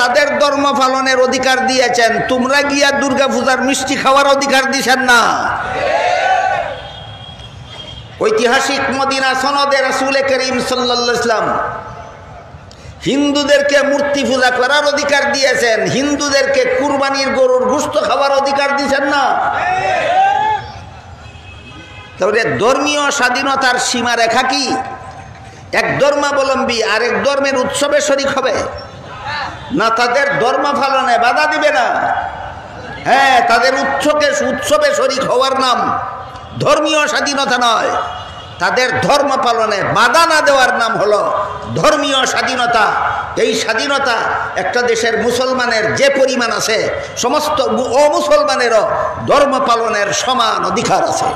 তাদের ধর্ম পালনের অধিকার দিয়েছেন, তোমরা গিয়া দুর্গা পূজার মিষ্টি খাওয়ার অধিকার দিছেন না। ঐতিহাসিক মদিনা সনদে রাসূল করিম সাল্লাল্লাহু আলাইহি ওয়াসাল্লাম হিন্দুদেরকে মূর্তি পূজা করার অধিকার দিয়েছেন, হিন্দুদেরকে কুরবানির গরুর গোশত খাওয়ার অধিকার দিয়েছেন না। তাহলে ধর্মীয় স্বাধীনতার সীমারেখা কি? এক ধর্মাবলম্বী আরেক ধর্মের উৎসবে শরীক হবে না, তাদের ধর্ম পালনে বাধা দিবে না। হ্যাঁ, তাদের উৎসবে শরীক হওয়ার নাম ধর্মীয় স্বাধীনতা নয়, তাদের ধর্ম পালনে বাধা না দেওয়ার নাম হলো ধর্মীয় স্বাধীনতা। এই স্বাধীনতা একটা দেশের মুসলমানের যে পরিমাণ আছে, সমস্ত অমুসলমানেরও ধর্ম পালনের সমান অধিকার আছে।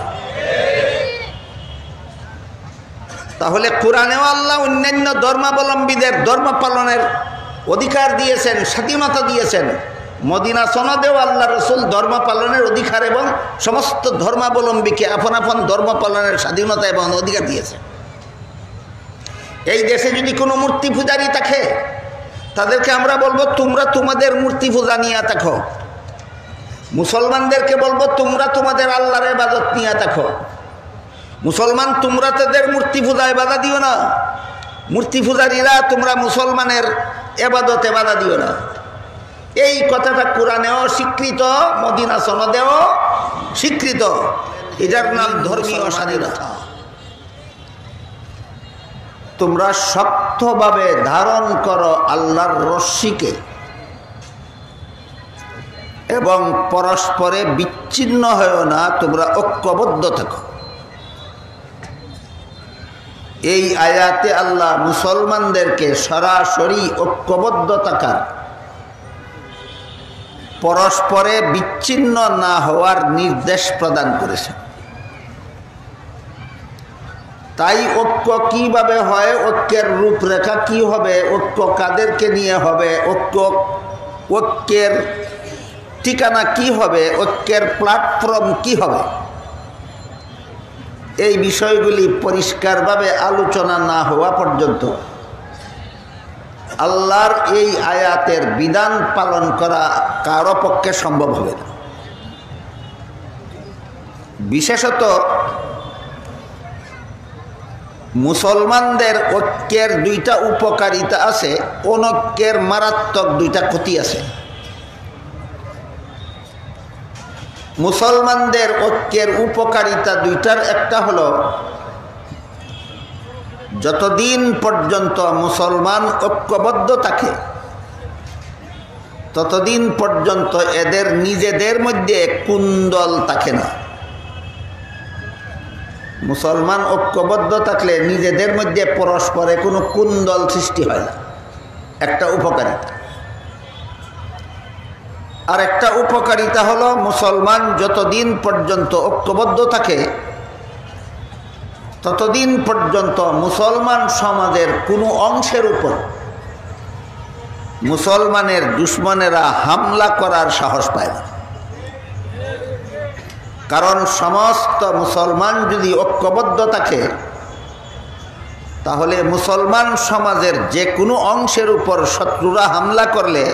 তাহলে কোরআনেও আল্লাহ অন্যান্য ধর্মাবলম্বীদের ধর্ম পালনের অধিকার দিয়েছেন, স্বাধীনতা দিয়েছেন। মদিনা সনদেও আল্লাহ রসুল ধর্ম পালনের অধিকার এবং সমস্ত ধর্মাবলম্বীকে আপন আপন ধর্ম পালনের স্বাধীনতা এবং অধিকার দিয়েছে। এই দেশে যদি কোনো মূর্তি পূজারী থাকে, তাদেরকে আমরা বলবো তোমরা তোমাদের মূর্তি পূজা নিয়ে থাকো। মুসলমানদেরকে বলবো তোমরা তোমাদের আল্লাহর ইবাদত নিয়ে থাকো। মুসলমান তোমরা তাদের মূর্তি পূজায় বাধা দিও না, মূর্তি পূজারীরা তোমরা মুসলমানের ইবাদতে বাধা দিও না। এই কথাটা কোরআনেও স্বীকৃত, মদিনা সনদেও স্বীকৃত। এটার নাম ধর্মীয় স্বাধীনতা। তোমরা শক্তভাবে ধারণ করো আল্লাহর রশ্মিকে এবং পরস্পরে বিচ্ছিন্ন হয়েও না, তোমরা ঐক্যবদ্ধ থাকো। এই আয়াতে আল্লাহ মুসলমানদেরকে সরাসরি ঐক্যবদ্ধ থাকার, পরস্পরে বিচ্ছিন্ন না হওয়ার নির্দেশ প্রদান করেছেন। তাই ঐক্য কিভাবে হয়, ঐক্যের রূপরেখা কি হবে, ঐক্য কাদেরকে নিয়ে হবে, ঐক্যের ঠিকানা কি হবে, ঐক্যের প্ল্যাটফর্ম কি হবে, এই বিষয়গুলি পরিষ্কারভাবে আলোচনা না হওয়া পর্যন্ত আল্লাহর এই আয়াতের বিধান পালন করা কারো পক্ষে সম্ভব হবে না। বিশেষত মুসলমানদের ঐক্যের দুইটা উপকারিতা আছে, অনৈক্যের মারাত্মক দুইটা ক্ষতি আছে। মুসলমানদের ঐক্যের উপকারিতা দুইটার একটা হলো, যতদিন পর্যন্ত মুসলমান ঐক্যবদ্ধ থাকে ততদিন পর্যন্ত এদের নিজেদের মধ্যে কুন্দল থাকে না। মুসলমান ঐক্যবদ্ধ থাকলে নিজেদের মধ্যে পরস্পরে কোনো কুন্দল সৃষ্টি হয় না, একটা উপকারিতা। আর একটা উপকারিতা হলো, মুসলমান যতদিন পর্যন্ত ঐক্যবদ্ধ থাকে ততদিন পর্যন্ত মুসলমান সমাজের কোনো অংশের উপর মুসলমানের দুশ্মনেরা হামলা করার সাহস পায় না। কারণ সমস্ত মুসলমান যদি ঐক্যবদ্ধ থাকে, তাহলে মুসলমান সমাজের যে কোনো অংশের উপর শত্রুরা হামলা করলে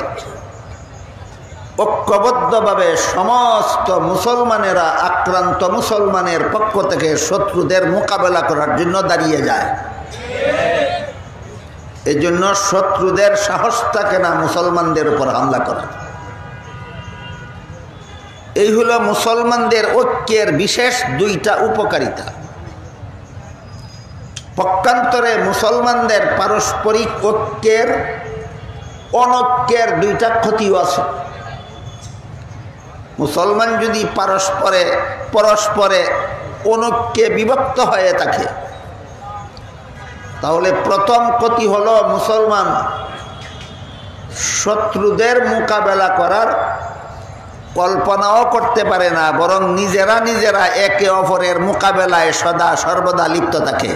ঐক্যবদ্ধভাবে সমস্ত মুসলমানেরা আক্রান্ত মুসলমানের পক্ষ থেকে শত্রুদের মোকাবেলা করার জন্য দাঁড়িয়ে যায়। এই জন্য শত্রুদের সাহস থাকে না মুসলমানদের উপর হামলা করা। এই হলো মুসলমানদের ঐক্যের বিশেষ দুইটা উপকারিতা। পক্ষান্তরে মুসলমানদের পারস্পরিক ঐক্যের অনৈক্যের দুইটা ক্ষতিও আছে। মুসলমান যদি পরস্পরে অনৈক্যে বিভক্ত হয়ে থাকে, তাহলে প্রথম ক্ষতি হলো মুসলমান শত্রুদের মোকাবেলা করার কল্পনাও করতে পারে না, বরং নিজেরা একে অপরের মোকাবেলায় সদা সর্বদা লিপ্ত থাকে।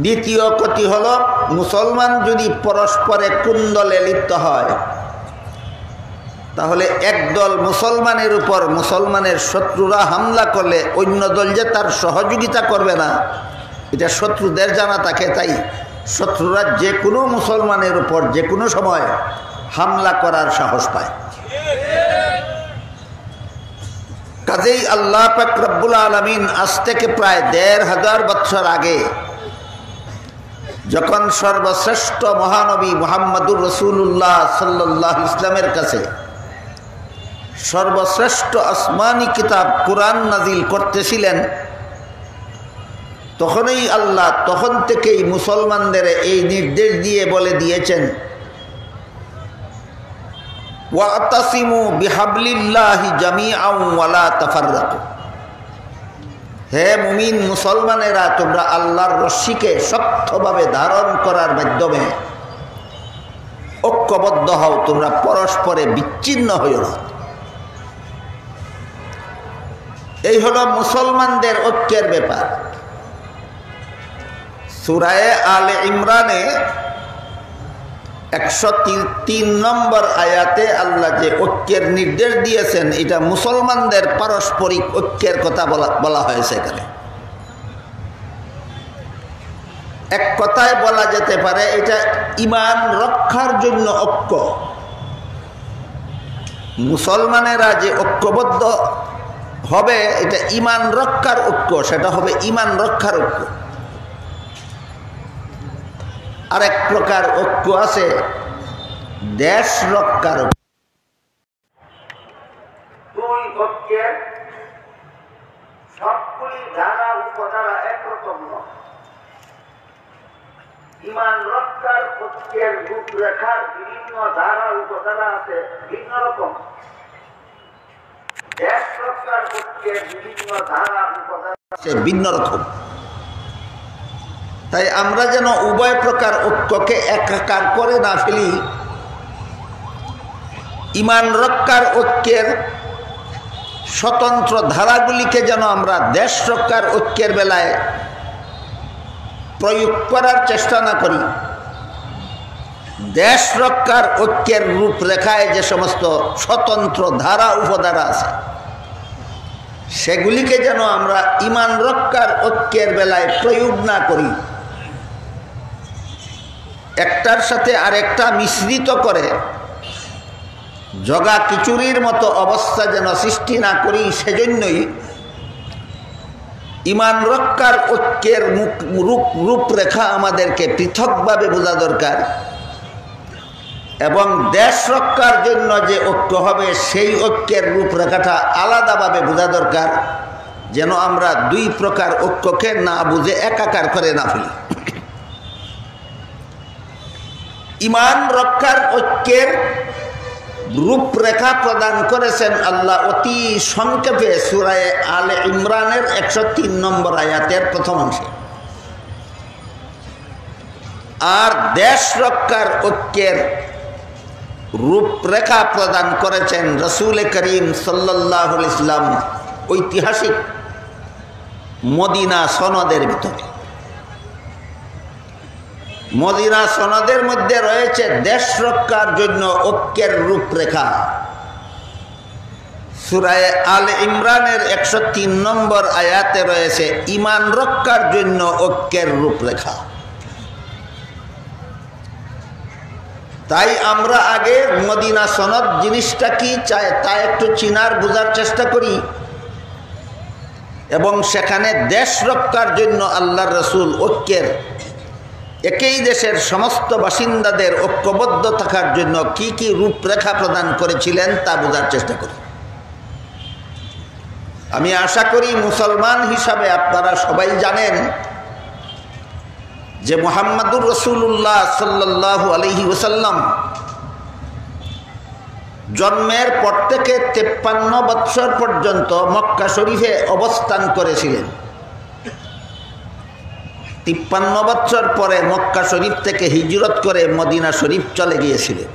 দ্বিতীয় ক্ষতি হলো, মুসলমান যদি পরস্পরে কুন্দলে লিপ্ত হয়, তাহলে একদল মুসলমানের উপর মুসলমানের শত্রুরা হামলা করলে অন্য দল যে তার সহযোগিতা করবে না, এটা শত্রুদের জানা থাকে। তাই শত্রুরা যে কোনো মুসলমানের উপর যে কোনো সময় হামলা করার সাহস পায়। কাজেই আল্লাহ পাক রব্বুল আলামিন আজ থেকে প্রায় ১৫০০ বছর আগে যখন সর্বশ্রেষ্ঠ মহানবী মুহাম্মদুর রাসূলুল্লাহ সাল্লাল্লাহু আলাইহি ইসলামের কাছে সর্বশ্রেষ্ঠ আসমানি কিতাব কুরআন নাজিল করতেছিলেন, তখন থেকেই মুসলমানদের এই নির্দেশ দিয়ে বলে দিয়েছেন, ওয়াতাসিমু বিহাবলিল্লাহি জামিআন ওয়া লা তাফাররাকু। হে মুমিন মুসলমানেরা, তোমরা আল্লাহর রশ্মিকে শক্তভাবে ধারণ করার মাধ্যমে ঐক্যবদ্ধ হও, তোমরা পরস্পরে বিচ্ছিন্ন হইও না। এই হলো মুসলমানদের ঐক্যের ব্যাপার। সূরা আলে ইমরানে ১০৩ নম্বর আয়াতে আল্লাহ যে ঐক্যের নির্দেশ দিয়েছেন, এটা মুসলমানদের পারস্পরিক ঐক্যের কথা বলা হয়েছে। এখানে এক কথায় বলা যেতে পারে এটা ঈমান রক্ষার জন্য ঐক্য। মুসলমানেরা যে ঐক্যবদ্ধ হবে, এটা ঈমান রক্ষার ঐক্য, সেটা হবে ঈমান রক্ষার ঐক্য। আরেক প্রকার ঐক্য আছে দেশ রক্ষার ঐক্য। দুই ঐক্যের সবগুলি ধারা উপধারা একরকম নয়। ঈমান রক্ষার ঐক্যের রূপরেখার বিভিন্ন ধারা উপধারা আছে ভিন্ন রকম। দেশ রক্ষার ঐক্যের বিভিন্ন ধারা উপধারা আছে ভিন্ন রকম। তাই আমরা যেন উভয় প্রকার ঐক্যকে একাকার করে না ফেলি, ঈমান রক্ষার ঐক্যের স্বতন্ত্র ধারাগুলিকে যেন আমরা দেশ রক্ষার ঐক্যের বেলায় প্রয়োগ করার চেষ্টা না করি। দেশ রক্ষার ঐক্যের রূপরেখায় যে সমস্ত স্বতন্ত্র ধারা উপধারা আছে, সেগুলিকে যেন আমরা ঈমান রক্ষার ঐক্যের বেলায় প্রয়োগ না করি। একটার সাথে আরেকটা মিশ্রিত করে জগা খিচুড়ির মতো অবস্থা যেন সৃষ্টি না করি, সেজন্যই ঈমান রক্ষার ঐক্যের রূপরেখা আমাদেরকে পৃথকভাবে বোঝা দরকার, এবং দেশ রক্ষার জন্য যে ঐক্য হবে সেই ঐক্যের রূপরেখাটা আলাদাভাবে বোঝা দরকার, যেন আমরা দুই প্রকার ঐক্যকে না বুঝে একাকার করে না ফেলি। ঈমান রক্ষার ঐক্যের রূপরেখা প্রদান করেছেন আল্লাহ অতি সংক্ষেপে সূরা আলে ইমরানের ১০৩ নম্বর আয়াতের প্রথম অংশে। আর দেশ রক্ষার ঐক্যের রূপরেখা প্রদান করেছেন রাসূল করিম সাল্লাল্লাহু আলাইহি ওয়াসাল্লাম ঐতিহাসিক মদিনা সনদের ভিতরে। মদিনা সনদের মধ্যে রয়েছে দেশ রক্ষার জন্য ঐক্যের রূপরেখা। সূরা আলে ইমরানের ১০৩ নম্বর আয়াতে রয়েছে ঈমান রক্ষার জন্য ঐক্যের রূপরেখা। তাই আমরা আগে মদিনা সনদ জিনিসটা কি তা একটু চিনার বোঝার চেষ্টা করি, এবং সেখানে দেশ রক্ষার জন্য আল্লাহর রাসূল ঐক্যের একই দেশের সমস্ত বাসিন্দাদের ঐক্যবদ্ধ থাকার জন্য কি কি রূপরেখা প্রদান করেছিলেন তা বোঝার চেষ্টা করি। আমি আশা করি মুসলমান হিসাবে আপনারা সবাই জানেন যে মুহাম্মদুর রাসূলুল্লাহ সাল্লাল্লাহু আলাইহি ওয়াসাল্লাম জন্মের পর থেকে 53 বৎসর পর্যন্ত মক্কা শরীফে অবস্থান করেছিলেন। 53 বৎসর পরে মক্কা শরীফ থেকে হিজরত করে মদিনা শরীফ চলে গিয়েছিলেন।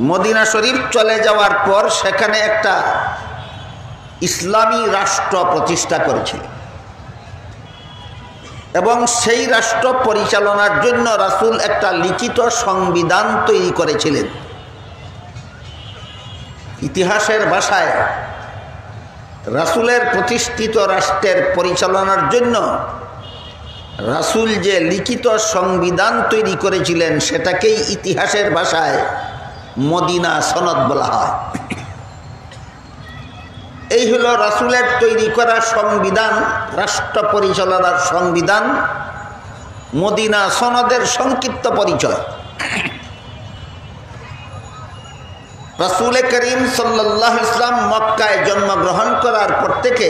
মদিনা শরীফ চলে যাওয়ার পর সেখানে একটা ইসলামী রাষ্ট্র প্রতিষ্ঠা করেছিলেন, এবং সেই রাষ্ট্র পরিচালনার জন্য রাসূল একটা লিখিত সংবিধান তৈরি করেছিলেন। ইতিহাসের ভাষায় রাসূলের প্রতিষ্ঠিত রাষ্ট্রের পরিচালনার জন্য রাসূল যে লিখিত সংবিধান তৈরি করেছিলেন সেটাকেই ইতিহাসের ভাষায় মদিনা সনদ বলা হয়। এই হলো রাসূলের তৈরি করা সংবিধান, রাষ্ট্র পরিচালনার সংবিধান, মদিনা সনদের সংক্ষিপ্ত পরিচয়। রাসূল করিম সাল্লাল্লাহু আলাইহি ওয়াসাল্লাম মক্কায় জন্মগ্রহণ করার পর থেকে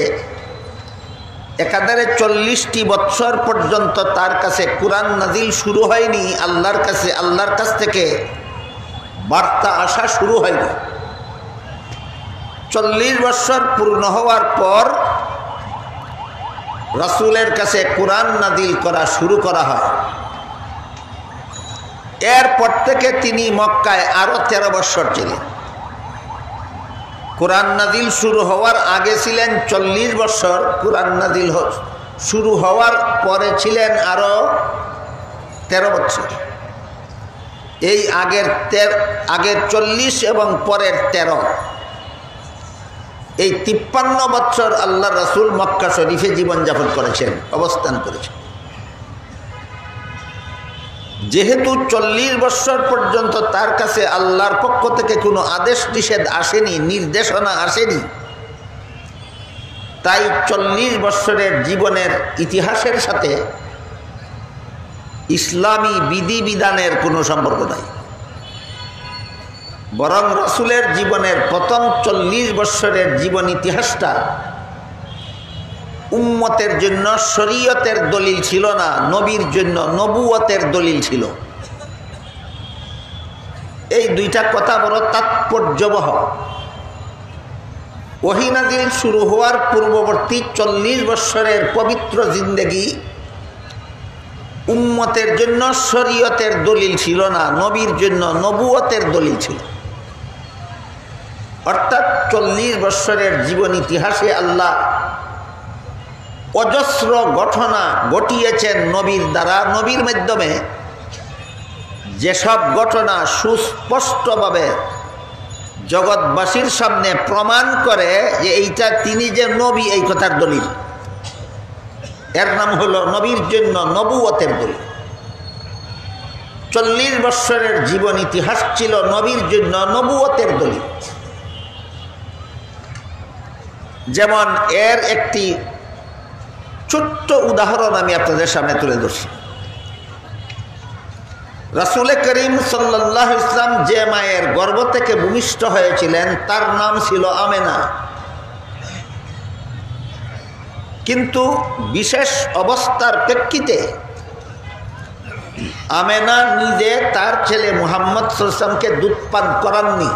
একাধারে 40টি বৎসর পর্যন্ত তার কাছে কুরআন নাজিল শুরু হয়নি। আল্লাহর কাছ থেকে বার্তা আসা শুরু হয়নি। 40 বৎসর পূর্ণ হওয়ার পর রাসূলের কাছে কুরআন নাজিল করা শুরু করা হয়। এরপর থেকে তিনি মক্কায় আরো 13 বৎসর ছিলেন। কুরআন নাজিল শুরু হওয়ার আগে ছিলেন 40 বৎসর, কুরআন নাজিল শুরু হওয়ার পরে ছিলেন আরো 13 বৎসর। এই আগের 40 এবং পরের 13, এই 53 বৎসর আল্লাহ রাসূল মক্কা শরীফে জীবনযাপন করেছেন, অবস্থান করেছেন। যেহেতু 40 বৎসর পর্যন্ত তার কাছে আল্লাহর পক্ষ থেকে কোনো আদেশ নিষেধ আসেনি, নির্দেশনা আসেনি, তাই 40 বৎসরের জীবনের ইতিহাসের সাথে ইসলামী বিধিবিধানের কোনো সম্পর্ক নাই। বরং রাসূলের জীবনের প্রথম 40 বৎসরের জীবন ইতিহাসটা উম্মতের জন্য শরীয়তের দলিল ছিল না, নবীর জন্য নবুয়তের দলিল ছিল। এই দুইটা কথা বড় তাৎপর্যবহ। ওহী নাজিল শুরু হওয়ার পূর্ববর্তী 40 বৎসরের পবিত্র জিন্দেগি উম্মতের জন্য শরীয়তের দলিল ছিল না, নবীর জন্য নবুয়তের দলিল ছিল। অর্থাৎ 40 বৎসরের জীবন ইতিহাসে আল্লাহ অজস্র ঘটনা ঘটিয়েছেন নবীর দ্বারা, নবীর মাধ্যমে, যেসব ঘটনা সুস্পষ্টভাবে জগৎবাসীর সামনে প্রমাণ করে যে এইটা তিনি যে নবী, এই কথার দলিল। এর নাম হলো নবীর জন্য নবুয়তের দলিল। 40 বৎসরের জীবন ইতিহাস ছিল নবীর জন্য নবুয়তের দলিল। যেমন এর একটি ছোট্ট উদাহরণ আমি আপনাদের সামনে তুলে ধরছি। রাসূল করিম সাল্লাল্লাহু আলাইহি ওয়াসাল্লাম যে মায়ের গর্ভ থেকে ভূমিষ্ঠ হয়েছিলেন তার নাম ছিল আমেনা। কিন্তু বিশেষ অবস্থার প্রেক্ষিতে আমেনা নিজে তার ছেলে মুহাম্মদ সাল্লাল্লাহু আলাইহি ওয়াসাল্লামকে দুধ পান করাননি।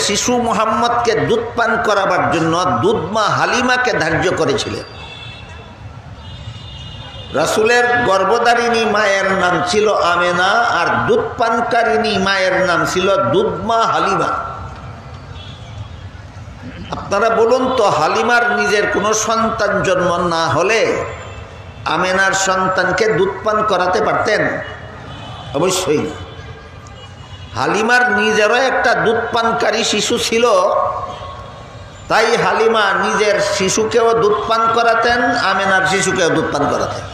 শিশু মুহাম্মদকে দুধ পান করাবার জন্য দুধমা হালিমাকে ধার্য করেছিলেন। রাসূলের গর্ভধারিণী মায়ের নাম ছিল আমেনা, আর দুধ পানকারিণী মায়ের নাম ছিল দুধমা হালিমা। আপনারা বলুন তো, হালিমার নিজের কোনো সন্তান জন্ম না হলে আমেনার সন্তানকে দুধ পান করাতে পারতেন? অবশ্যই না। হালিমার নিজেরও একটা দুধ পানকারী শিশু ছিল, তাই হালিমা নিজের শিশুকেও দুধ পান করাতেন, আমেনার শিশুকেও দুধ পান করাতেন।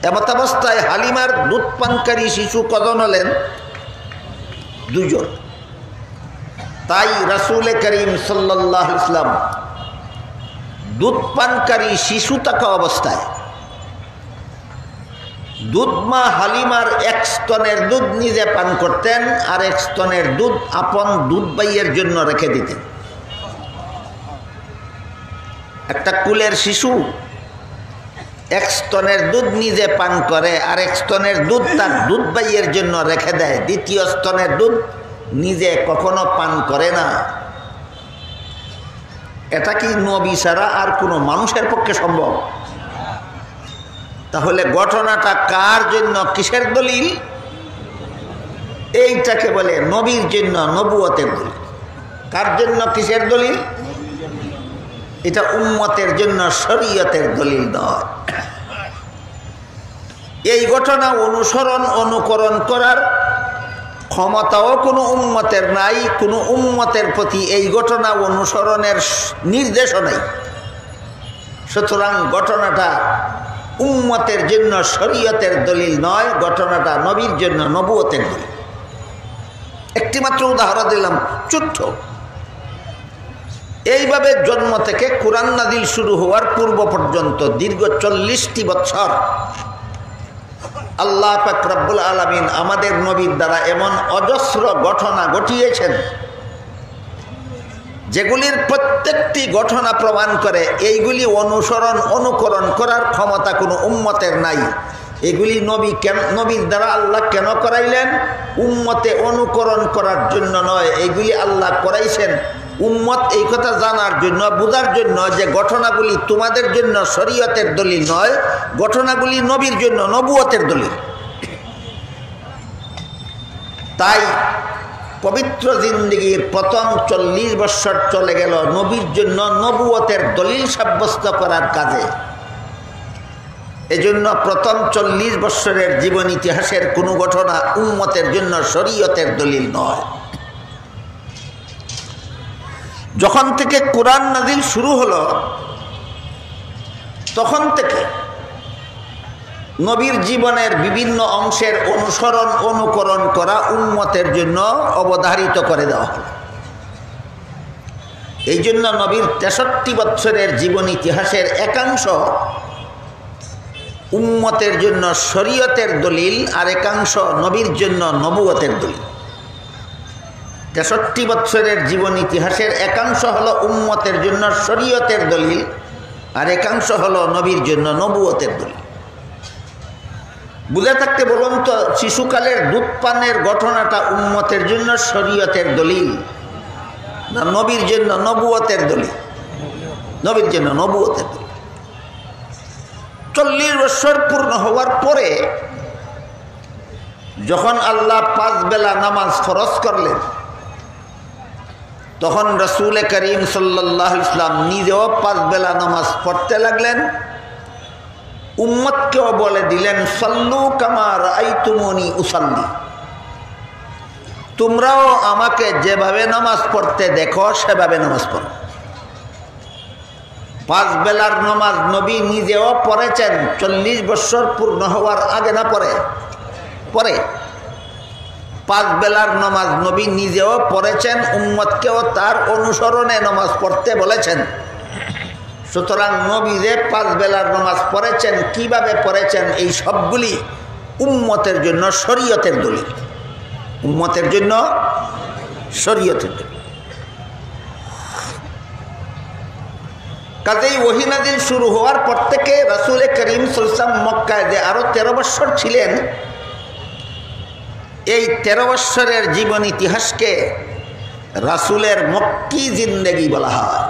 এমতাবস্থায় হালিমার দুধ পানকারী শিশু কজন হলেন? 2 জন। তাই রাসূল করিম সাল্লাল্লাহু আলাইহি ওয়াসাল্লাম দুধ পানকারী শিশু থাকা অবস্থায় দুধমা হালিমার 1 স্তনের দুধ নিজে পান করতেন, আর 1 স্তনের দুধ আপন দুধ ভাইয়ের জন্য রেখে দিতেন। একটা কুলের শিশু 1 স্তনের দুধ নিজে পান করে, আর 1 স্তনের দুধ তার দুধ ভাইয়ের জন্য রেখে দেয়। 2য় স্তনের দুধ নিজে কখনো পান করে না। এটা কি নবী ছাড়া আর কোনো মানুষের পক্ষে সম্ভব? তাহলে ঘটনাটা কার জন্য, কিসের দলিল? এইটাকে বলে নবীর জন্য নবুয়তের দলিল। কার জন্য, কিসের দলিল? এটা উম্মতের জন্য শরীয়তের দলিল নয়। এই ঘটনা অনুকরণ করার ক্ষমতাও কোনো উম্মতের নাই, কোনো উম্মতের প্রতি এই ঘটনা অনুসরণের নির্দেশও নাই। সুতরাং ঘটনাটা উম্মতের জন্য শরীয়তের দলিল নয়, ঘটনাটা নবীর জন্য নবুয়তের দলিল। একটি মাত্র উদাহরণ দিলাম, ছোট্ট। এইভাবে জন্ম থেকে কুরআন নাজিল শুরু হওয়ার পূর্ব পর্যন্ত দীর্ঘ 40টি বছর আল্লাহ পাক রব্বুল আলামিন আমাদের নবীর দ্বারা এমন অজস্র ঘটনা ঘটিয়েছেন, যেগুলির প্রত্যেকটি ঘটনা প্রমাণ করে এইগুলি অনুকরণ করার ক্ষমতা কোনো উম্মতের নাই। এগুলি নবীর দ্বারা আল্লাহ কেন করাইলেন? উম্মতে অনুকরণ করার জন্য নয়, এইগুলি আল্লাহ করাইছেন উম্মত এই কথা জানার জন্য, বোঝার জন্য যে ঘটনাগুলি তোমাদের জন্য শরীয়তের দলিল নয়, ঘটনাগুলি নবীর জন্য নবুয়তের দলিল। তাই পবিত্র জিন্দেগির প্রথম 40 বছর চলে গেল নবীর জন্য নবুয়তের দলিল সাব্যস্ত করার কাজে। এজন্য প্রথম 40 বছরের জীবন ইতিহাসের কোনো ঘটনা উম্মতের জন্য শরীয়তের দলিল নয়। যখন থেকে কুরআন নাজিল শুরু হলো, তখন থেকে নবীর জীবনের বিভিন্ন অংশের অনুকরণ করা উম্মতের জন্য অবধারিত করে দেওয়া হলো। এই জন্য নবীর 63 বছরের জীবন ইতিহাসের একাংশ উম্মতের জন্য শরীয়তের দলিল, আর একাংশ নবীর জন্য নবুয়তের দলিল। 63 বছরের জীবন ইতিহাসের একাংশ হলো উম্মতের জন্য শরীয়তের দলিল, আর একাংশ হলো নবীর জন্য নবুয়তের দলিল। বুঝে থাকতে বলুন তো, শিশুকালের দুধ পানের ঘটনাটা উম্মতের জন্য শরীয়তের দলিল না নবীর জন্য নবুয়তের দলিল? নবীর জন্য নবুয়তের দলিল। 40 বছর পূর্ণ হওয়ার পরে যখন আল্লাহ 5 বেলা নামাজ ফরজ করলেন, তখন রাসূল করিম সাল্লাল্লাহু আলাইহি ওয়াসাল্লাম নিজেও 5 বেলা নামাজ পড়তে লাগলেন, উম্মতকেও বলে দিলেন সাল্লু কামা রাআইতুমুনি উসাল্লি, তোমরাও আমাকে যেভাবে নামাজ পড়তে দেখো সেভাবে নামাজ পড়ো। 5 বেলার নামাজ নবী নিজেও পড়েছেন 40 বছর পূর্ণ হওয়ার আগে, না পরে 5 বেলার নামাজ নবী নিজেও পড়েছেন, উম্মতকেও তার অনুসরণে নামাজ পড়তে বলেছেন। সুতরাং নবী যে 5 বেলার নামাজ পড়েছেন, কিভাবে পড়েছেন, এই সবগুলি উম্মতের জন্য শরীয়তের দলিল, উম্মতের জন্য শরীয়তের দলিল। কাজেই ওহী নাজিল শুরু হওয়ার পর থেকে রাসূল করিম সাল্লাল্লাহু আলাইহি ওয়াসাল্লাম মক্কায় যে আরো 13 বছর ছিলেন, এই 13 বছরের জীবন ইতিহাসকে রাসূলের মক্কি জিন্দেগি বলা হয়।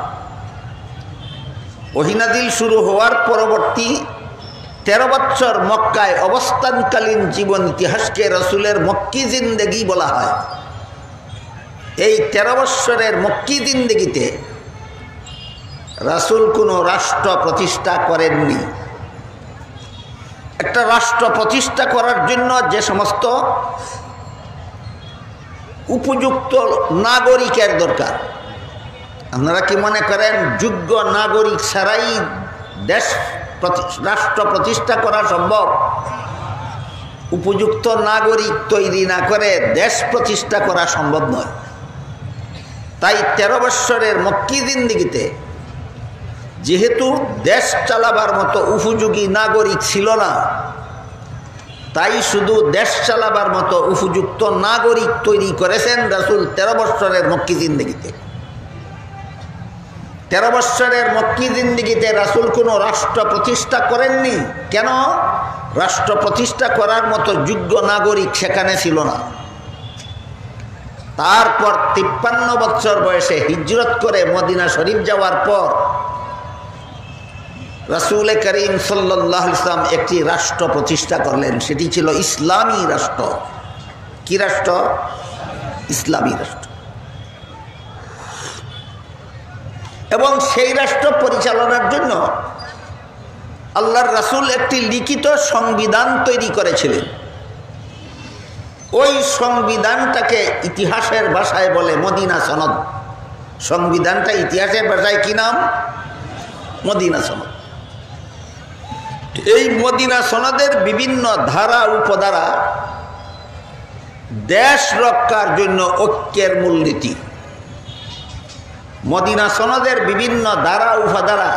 ওহী নাজিল শুরু হওয়ার পরবর্তী 13 বছর মক্কায় অবস্থানকালীন জীবন ইতিহাসকে রাসূলের মক্কি জিন্দেগি বলা হয়। এই 13 বছরের মক্কি জিন্দেগিতে রাসূল কোনো রাষ্ট্র প্রতিষ্ঠা করেননি। একটা রাষ্ট্র প্রতিষ্ঠা করার জন্য যে সমস্ত উপযুক্ত নাগরিকের দরকার, আপনারা কি মনে করেন যোগ্য নাগরিক ছাড়াই রাষ্ট্র প্রতিষ্ঠা করা সম্ভব? উপযুক্ত নাগরিক তৈরি না করে দেশ প্রতিষ্ঠা করা সম্ভব নয়। তাই 13 বছরের মক্কি জিন্দেগিতে যেহেতু দেশ চালাবার মতো উপযোগী নাগরিক ছিল না, তাই শুধু দেশ চালাবার মতো উপযুক্ত নাগরিক তৈরি করেছেন রাসূল 13 বছরের মক্কি জিন্দেগিতে। 13 বছরের মক্কি জিন্দেগিতে রাসূল কোনো রাষ্ট্র প্রতিষ্ঠা করেননি। কেন? রাষ্ট্র প্রতিষ্ঠা করার মতো যোগ্য নাগরিক সেখানে ছিল না। তারপর 53 বছর বয়সে হিজরত করে মদিনা শরীফ যাওয়ার পর রাসূল করিম সাল্লাল্লাহু আলাইহি ওয়াসাল্লাম একটি রাষ্ট্র প্রতিষ্ঠা করলেন। সেটি ছিল ইসলামী রাষ্ট্র। কি রাষ্ট্র? ইসলামী রাষ্ট্র। এবং সেই রাষ্ট্র পরিচালনার জন্য আল্লাহর রাসূল একটি লিখিত সংবিধান তৈরি করেছিলেন। ওই সংবিধানটাকে ইতিহাসের ভাষায় বলে মদিনা সনদ। সংবিধানটা ইতিহাসের ভাষায় কি নাম? মদিনা সনদ। এই মদিনা সনদের বিভিন্ন ধারা উপধারা দেশ রক্ষার জন্য ঐক্যের মূলনীতি। মদিনা সনদের বিভিন্ন ধারা উপধারা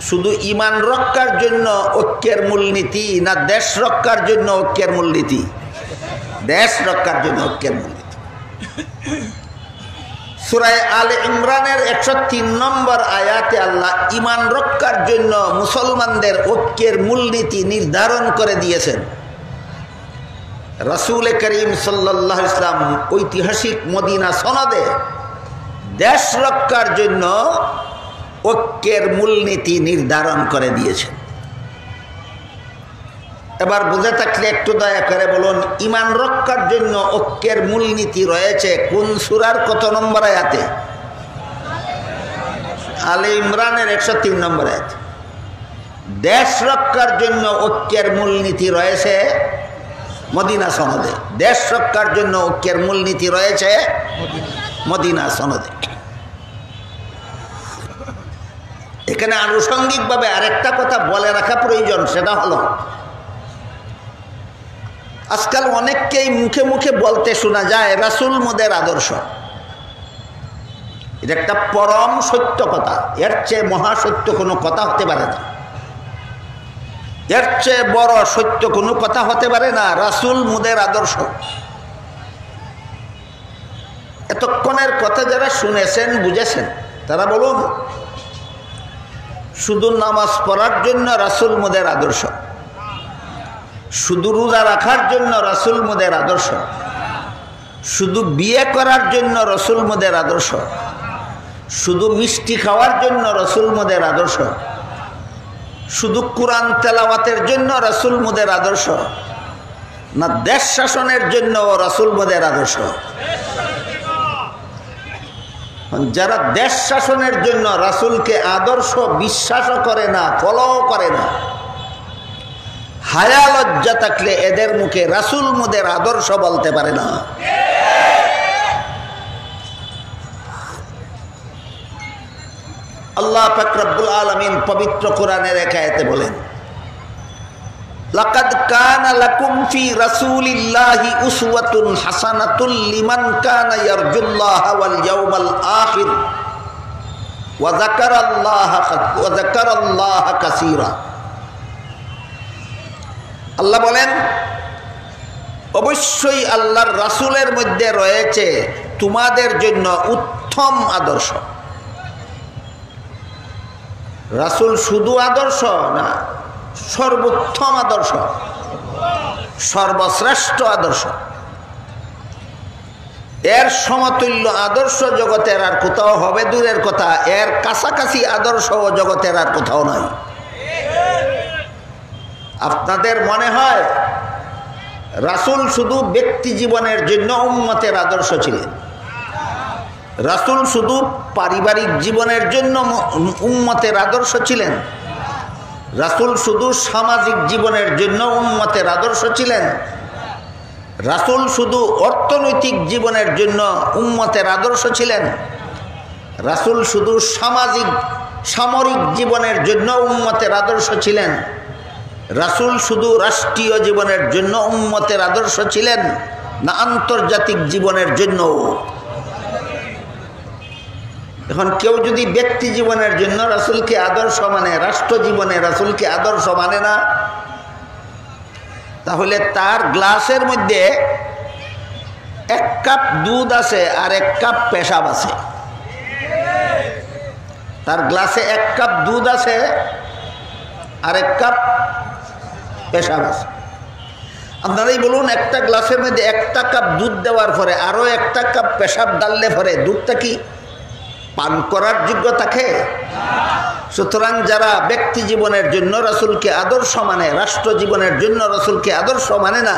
শুধু ঈমান রক্ষার জন্য ঐক্যের মূলনীতি না দেশ রক্ষার জন্য ঐক্যের মূলনীতি? দেশ রক্ষার জন্য ঐক্যের মূলনীতি। সূরা আলে ইমরানের 103 নম্বর আয়াতে আল্লাহ ঈমান রক্ষার জন্য মুসলমানদের ঐক্যের মূলনীতি নির্ধারণ করে দিয়েছেন। রাসূল করিম সাল্লাল্লাহু আলাইহি ওয়াসাল্লাম ঐতিহাসিক মদিনা সনদে দেশ রক্ষার জন্য ঐক্যের মূলনীতি নির্ধারণ করে দিয়েছেন। এবার বুঝে থাকলে একটু দয়া করে বলুন, ঈমান রক্ষার জন্য ঐক্যের মূলনীতি রয়েছে কোন সূরার কত নম্বর আয়াতে? আলে ইমরানের 103 নম্বর আয়াতে। দেশ রক্ষার জন্য ঐক্যের মূলনীতি রয়েছে মদিনা সনদে। দেশ রক্ষার জন্য ঐক্যের মূলনীতি রয়েছে মদিনা সনদে। এখানে আনুষঙ্গিকভাবে আরেকটা কথা বলে রাখা প্রয়োজন, সেটা হলো আজকাল অনেককেই মুখে মুখে বলতে শোনা যায় রাসূল মোদের আদর্শ। এটা একটা পরম সত্য কথা, এর চেয়ে মহাসত্য কোনো কথা হতে পারে না, এর চেয়ে বড় সত্য কোনো কথা হতে পারে না। রাসূল মোদের আদর্শ। এতক্ষণের কথা যারা শুনেছেন বুঝেছেন তারা বলুন, শুধু নামাজ পড়ার জন্য রাসূল মোদের আদর্শ, শুধু রোজা রাখার জন্য রাসূল মোদের আদর্শ, শুধু বিয়ে করার জন্য রাসূল মোদের আদর্শ, শুধু মিষ্টি খাওয়ার জন্য রাসূল মোদের আদর্শ, শুধু কোরআন তেলাওয়াতের জন্য রাসূল মোদের আদর্শ, না দেশ শাসনের জন্য রাসূল মোদের আদর্শ? যারা দেশ শাসনের জন্য রাসূলকে আদর্শ বিশ্বাসও করে না, ফলোও করে না, হায়া লজ্জা থাকলে এদের মুখে রাসূল মোদের আদর্শ বলতে পারে না। আল্লাহ পাক রব্বুল আলামিন পবিত্র কোরআনের এক আয়াতে বলেন, লাকাদ কানা লাকুম ফি রাসূলিল্লাহি উসওয়াতুন হাসানাতুল লিমান কানা ইয়ারজুল্লাহা ওয়াল ইয়াউমাল আখির ওয়া যাকারাল্লাহা কাসীরা। আল্লাহ বলেন, অবশ্যই আল্লাহর রাসূলের মধ্যে রয়েছে তোমাদের জন্য উত্তম আদর্শ। রাসূল শুধু আদর্শ না, সর্বোত্তম আদর্শ, সর্বশ্রেষ্ঠ আদর্শ। এর সমতুল্য আদর্শ জগতের আর কোথাও হবে দূরের কথা, এর কাছাকাছি আদর্শ জগতের আর কোথাও নয়। আপনাদের মনে হয় রাসূল শুধু ব্যক্তি জীবনের জন্য উম্মতের আদর্শ ছিলেন, রাসূল শুধু পারিবারিক জীবনের জন্য উম্মতের আদর্শ ছিলেন, রাসূল শুধু সামাজিক জীবনের জন্য উম্মতের আদর্শ ছিলেন, রাসূল শুধু অর্থনৈতিক জীবনের জন্য উম্মতের আদর্শ ছিলেন, রাসূল শুধু সামরিক জীবনের জন্য উম্মতের আদর্শ ছিলেন, রাসূল শুধু রাষ্ট্রীয় জীবনের জন্য উম্মতের আদর্শ ছিলেন না আন্তর্জাতিক জীবনের জন্য? এখন কেউ যদি ব্যক্তি জীবনের জন্য রাসূলকে আদর্শ মানে, রাষ্ট্র জীবনে রাসূলকে আদর্শ মানে না, তাহলে তার গ্লাসের মধ্যে 1 কাপ দুধ আছে আর 1 কাপ পেশাব আছে। তার গ্লাসে 1 কাপ দুধ আছে আর 1 কাপ পেশাব আছে। আপনারাই বলুন, একটা গ্লাসের মধ্যে 1টা কাপ দুধ দেওয়ার পরে আরও 1টা কাপ পেশাব ডাললে পরে দুধটা কি পান করার যোগ্য থাকে? সুতরাং যারা ব্যক্তি জীবনের জন্য রাসূলকে আদর্শ মানে, রাষ্ট্র জীবনের জন্য রাসূলকে আদর্শ মানে না,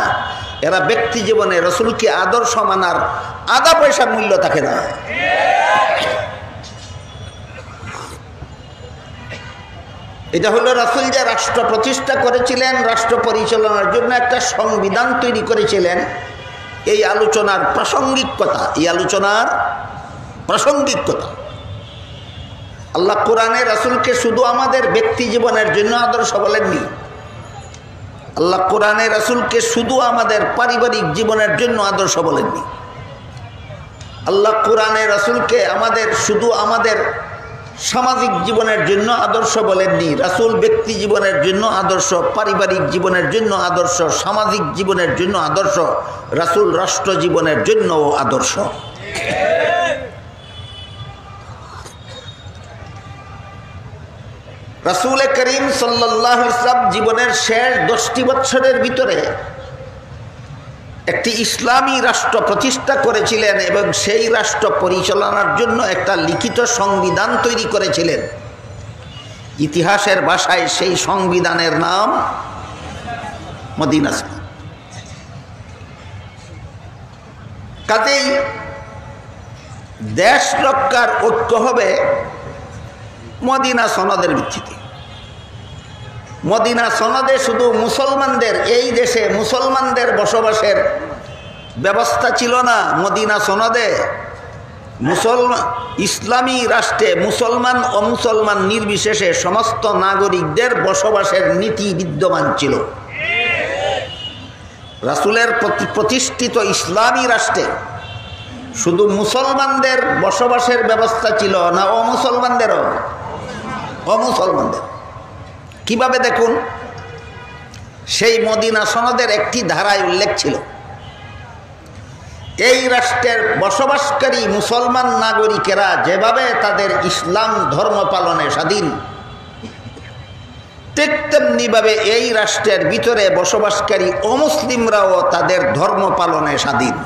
এরা ব্যক্তি জীবনে রাসূলকে আদর্শ মানার আধা পয়সার মূল্য থাকে না। এটা হলো রাসূল যে রাষ্ট্র প্রতিষ্ঠা করেছিলেন, রাষ্ট্র পরিচালনার জন্য একটা সংবিধান তৈরি করেছিলেন, এই আলোচনার প্রাসঙ্গিকতা, এই আলোচনার প্রাসঙ্গিকতা। আল্লাহ কোরআনে রাসূলকে শুধু আমাদের ব্যক্তি জীবনের জন্য আদর্শ বলেননি। আল্লাহ কোরআনে রাসূলকে শুধু আমাদের পারিবারিক জীবনের জন্য আদর্শ বলেননি। আল্লাহ কোরআনে রাসূলকে শুধু আমাদের সামাজিক জীবনের জন্য আদর্শ বলেননি। রাসূল ব্যক্তি জীবনের জন্য আদর্শ, পারিবারিক জীবনের জন্য আদর্শ, সামাজিক জীবনের জন্য আদর্শ, রাসূল রাষ্ট্র জীবনের জন্যও আদর্শ। রাসূল করিম সাল্লাল্লাহু আলাইহি ওয়াসাল্লাম জীবনের শেষ 10টি বছরের ভিতরে একটি ইসলামী রাষ্ট্র প্রতিষ্ঠা করেছিলেন এবং সেই রাষ্ট্র পরিচালনার জন্য একটা লিখিত সংবিধান তৈরি করেছিলেন। ইতিহাসের ভাষায় সেই সংবিধানের নাম মদিনা সনদ। কাজেই দেশ রক্ষার ঐক্য হবে মদিনা সনদের ভিত্তিতে। মদিনা সনদে শুধু মুসলমানদের, এই দেশে মুসলমানদের বসবাসের ব্যবস্থা ছিল না। মদিনা সনদে ইসলামী রাষ্ট্রে মুসলমান অমুসলমান নির্বিশেষে সমস্ত নাগরিকদের বসবাসের নীতি বিদ্যমান ছিল। রাসূলের প্রতিষ্ঠিত ইসলামী রাষ্ট্রে শুধু মুসলমানদের বসবাসের ব্যবস্থা ছিল না, অমুসলমানদেরও। অমুসলমানদের কিভাবে দেখুন, সেই মদিনা সনদের একটি ধারায় উল্লেখ ছিল, এই রাষ্ট্রের বসবাসকারী মুসলমান নাগরিকেরা যেভাবে তাদের ইসলাম ধর্ম পালনে স্বাধীন, ঠিক তেমনিভাবে এই রাষ্ট্রের ভিতরে বসবাসকারী অমুসলিমরাও তাদের ধর্ম পালনে স্বাধীন।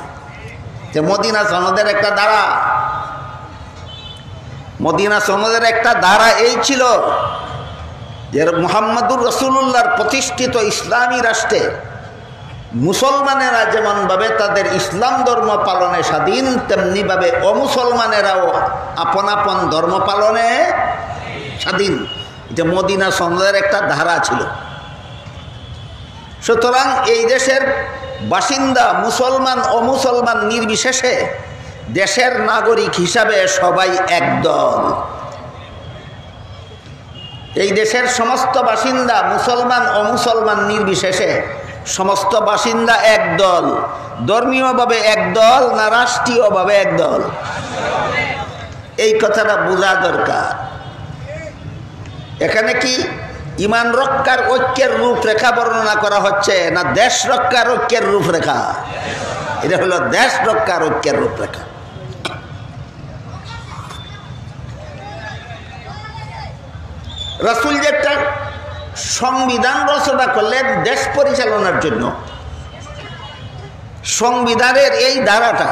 যে মদিনা সনদের একটা ধারা, মদিনা সনদের একটা ধারা এই ছিল যে মুহাম্মদুর রাসূলুল্লাহর প্রতিষ্ঠিত ইসলামী রাষ্ট্রে মুসলমানেরা যেমনভাবে তাদের ইসলাম ধর্ম পালনে স্বাধীন, তেমনিভাবে অমুসলমানেরাও আপন আপন ধর্ম পালনে স্বাধীন। এটা মদিনা সনদের একটা ধারা ছিল। সুতরাং এই দেশের বাসিন্দা মুসলমান অমুসলমান নির্বিশেষে দেশের নাগরিক হিসাবে সবাই একদল। এই দেশের সমস্ত বাসিন্দা মুসলমান অমুসলমান নির্বিশেষে সমস্ত বাসিন্দা একদল। ধর্মীয়ভাবে একদল না রাষ্ট্রীয়ভাবে একদল, এই কথাটা বোঝা দরকার। এখানে কি ঈমান রক্ষার ঐক্যের রূপরেখা বর্ণনা করা হচ্ছে না দেশ রক্ষার ঐক্যের রূপরেখা? এটা হলো দেশ রক্ষার ঐক্যের রূপরেখা। রাসূল যেটা সংবিধান রচনা করলেন দেশ পরিচালনার জন্য, সংবিধানের এই ধারাটা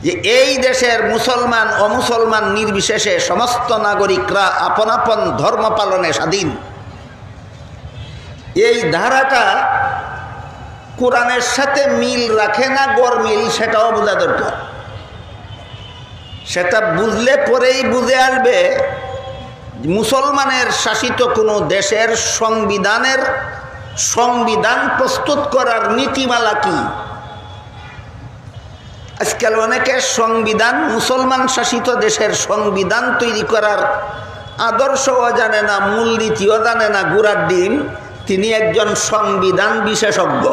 যে এই দেশের মুসলমান অমুসলমান নির্বিশেষে সমস্ত নাগরিকরা আপন আপন ধর্ম পালনে স্বাধীন, এই ধারাটা কোরআনের সাথে মিল রাখে না গরমিল, সেটাও বোঝা দরকার। সেটা বুঝলে পরেই বুঝে আসবে মুসলমানের শাসিত কোনো দেশের সংবিধান প্রস্তুত করার নীতিমালা কি। আজকাল অনেকের সংবিধান, মুসলমান শাসিত দেশের সংবিধান তৈরি করার আদর্শও জানে না, মূলনীতিও জানে না। গুড়ার ডিম, তিনি একজন সংবিধান বিশেষজ্ঞ।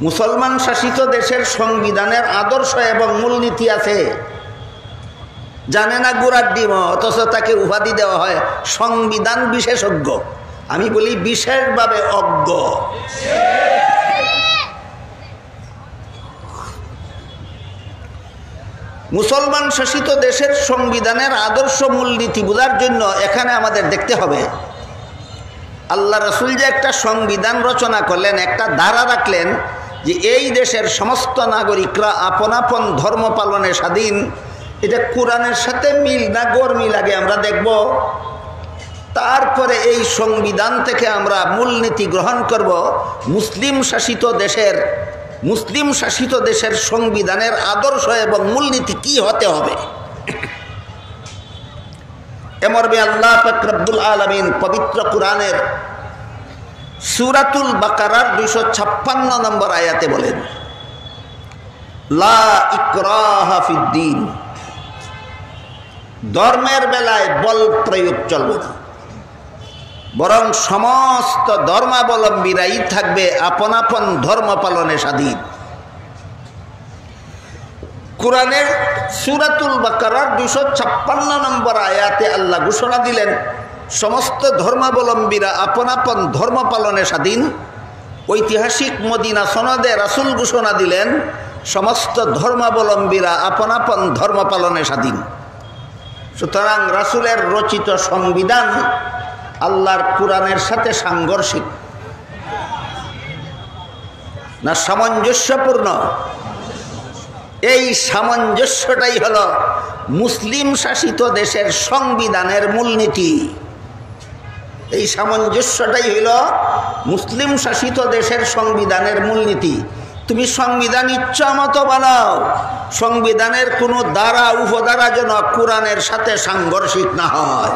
মুসলমান শাসিত দেশের সংবিধানের আদর্শ এবং মূলনীতি আছে, জানে না গুড়ার ডিম, অথচ তাকে উপাধি দেওয়া হয় সংবিধান বিশেষজ্ঞ। আমি বলি বিশেষভাবে অজ্ঞ। মুসলমান শাসিত দেশের সংবিধানের আদর্শ মূলনীতি বোঝার জন্য এখানে আমাদের দেখতে হবে আল্লাহ রাসূল যে একটা সংবিধান রচনা করলেন, একটা ধারা রাখলেন যে এই দেশের সমস্ত নাগরিকরা আপন আপন ধর্ম পালনে স্বাধীন। এটা কোরআনের সাথে মিল না গরমিল আগে আমরা দেখব, তারপরে এই সংবিধান থেকে আমরা মূলনীতি গ্রহণ করব। মুসলিম শাসিত দেশের সংবিধানের আদর্শ এবং মূলনীতি কি হতে হবে। এমর্মে আল্লাহ পাক রব্বুল আলামিন পবিত্র কোরআনের সূরাতুল বাকারার 256 নম্বর আয়াতে বলেন, লা ইকরাহা ফিদ্দীন, ধর্মের বেলায় বল প্রয়োগ চলবে না, বরং সমস্ত ধর্মাবলম্বীরাই থাকবে আপন আপন ধর্ম পালনে স্বাধীন। কোরআনের সূরাতুল বাকারার 256 নম্বর আয়াতে আল্লাহ ঘোষণা দিলেন সমস্ত ধর্মাবলম্বীরা আপন আপন ধর্ম পালনে স্বাধীন। ঐতিহাসিক মদিনা সনদে রাসূল ঘোষণা দিলেন সমস্ত ধর্মাবলম্বীরা আপন আপন ধর্ম পালনে স্বাধীন। সুতরাং রাসূলের রচিত সংবিধান আল্লাহর কোরআনের সাথে সাংঘর্ষিক না সামঞ্জস্যপূর্ণ? এই সামঞ্জস্যটাই হলো মুসলিম শাসিত দেশের সংবিধানের মূলনীতি। এই সামঞ্জস্যটাই হইল মুসলিম শাসিত দেশের সংবিধানের মূলনীতি। তুমি সংবিধান ইচ্ছা মতো বানাও, সংবিধানের কোনো দ্বারা উপদ্বারা যেন কোরআনের সাথে সাংঘর্ষিক না হয়।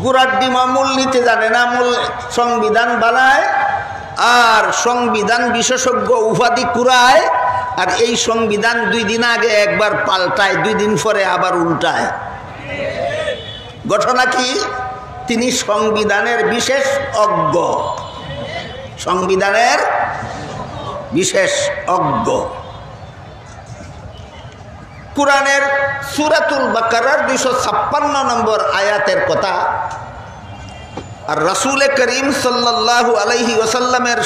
গুড়ার ডিমা মূলনীতি জানে না, মূল সংবিধান বানায় আর সংবিধান বিশেষজ্ঞ উপাধি কুড়ায়, আর এই সংবিধান 2 দিন আগে একবার পাল্টায়, 2 দিন পরে আবার উল্টায়। ঘটনা কি? তিনি সংবিধানের বিশেষ অজ্ঞ, সংবিধানের বিশেষ অজ্ঞ। কোরআনের সূরাতুল বাকারার 256 নম্বর আয়াতের কথা আর রাসূল করিম সাল্লাল্লাহু আলাইহি ওয়াসাল্লামের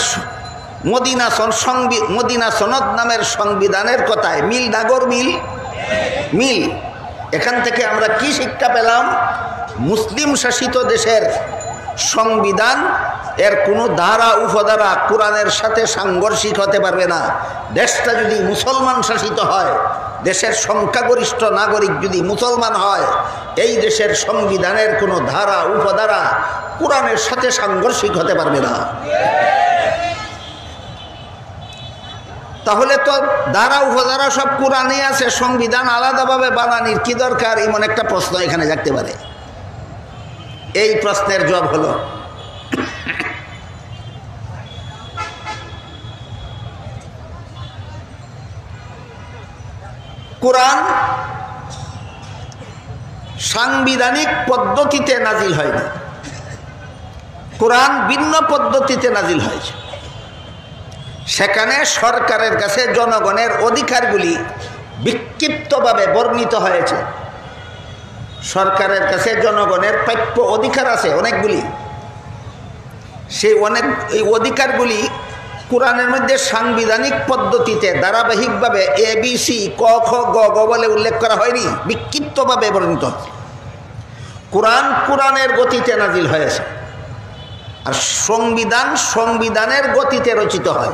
মদিনা সনদ নামের সংবিধানের কথায় মিল নাগর মিল মিল। এখান থেকে আমরা কি শিক্ষা পেলাম? মুসলিম শাসিত দেশের সংবিধান এর কোনো ধারা উপধারা কোরআনের সাথে সাংঘর্ষিক হতে পারবে না। দেশটা যদি মুসলমান শাসিত হয়, দেশের সংখ্যাগরিষ্ঠ নাগরিক যদি মুসলমান হয়, এই দেশের সংবিধানের কোনো ধারা উপধারা কোরআনের সাথে সাংঘর্ষিক হতে পারবে না। তাহলে তো ধারা উপধারা সব কোরআনে আছে, সংবিধান আলাদাভাবে বানানির কি দরকার? এমন একটা প্রশ্ন এখানে জাগতে পারে। এই প্রশ্নের জবাব হলো কোরআন সাংবিধানিক পদ্ধতিতে নাজিল হয়নি, কোরআন ভিন্ন পদ্ধতিতে নাজিল হয়েছে। সেখানে সরকারের কাছে জনগণের অধিকারগুলি বিক্ষিপ্তভাবে বর্ণিত হয়েছে। সরকারের কাছে জনগণের প্রাপ্য অধিকার আছে অনেকগুলি, সেই এই অধিকারগুলি কোরআনের মধ্যে সাংবিধানিক পদ্ধতিতে ধারাবাহিকভাবে ABC ক খ গ গ বলে উল্লেখ করা হয়নি, বিক্ষিপ্তভাবে বর্ণিত হচ্ছে। কোরআনের গতিতে নাজিল হয়েছে, আর সংবিধানের গতিতে রচিত হয়।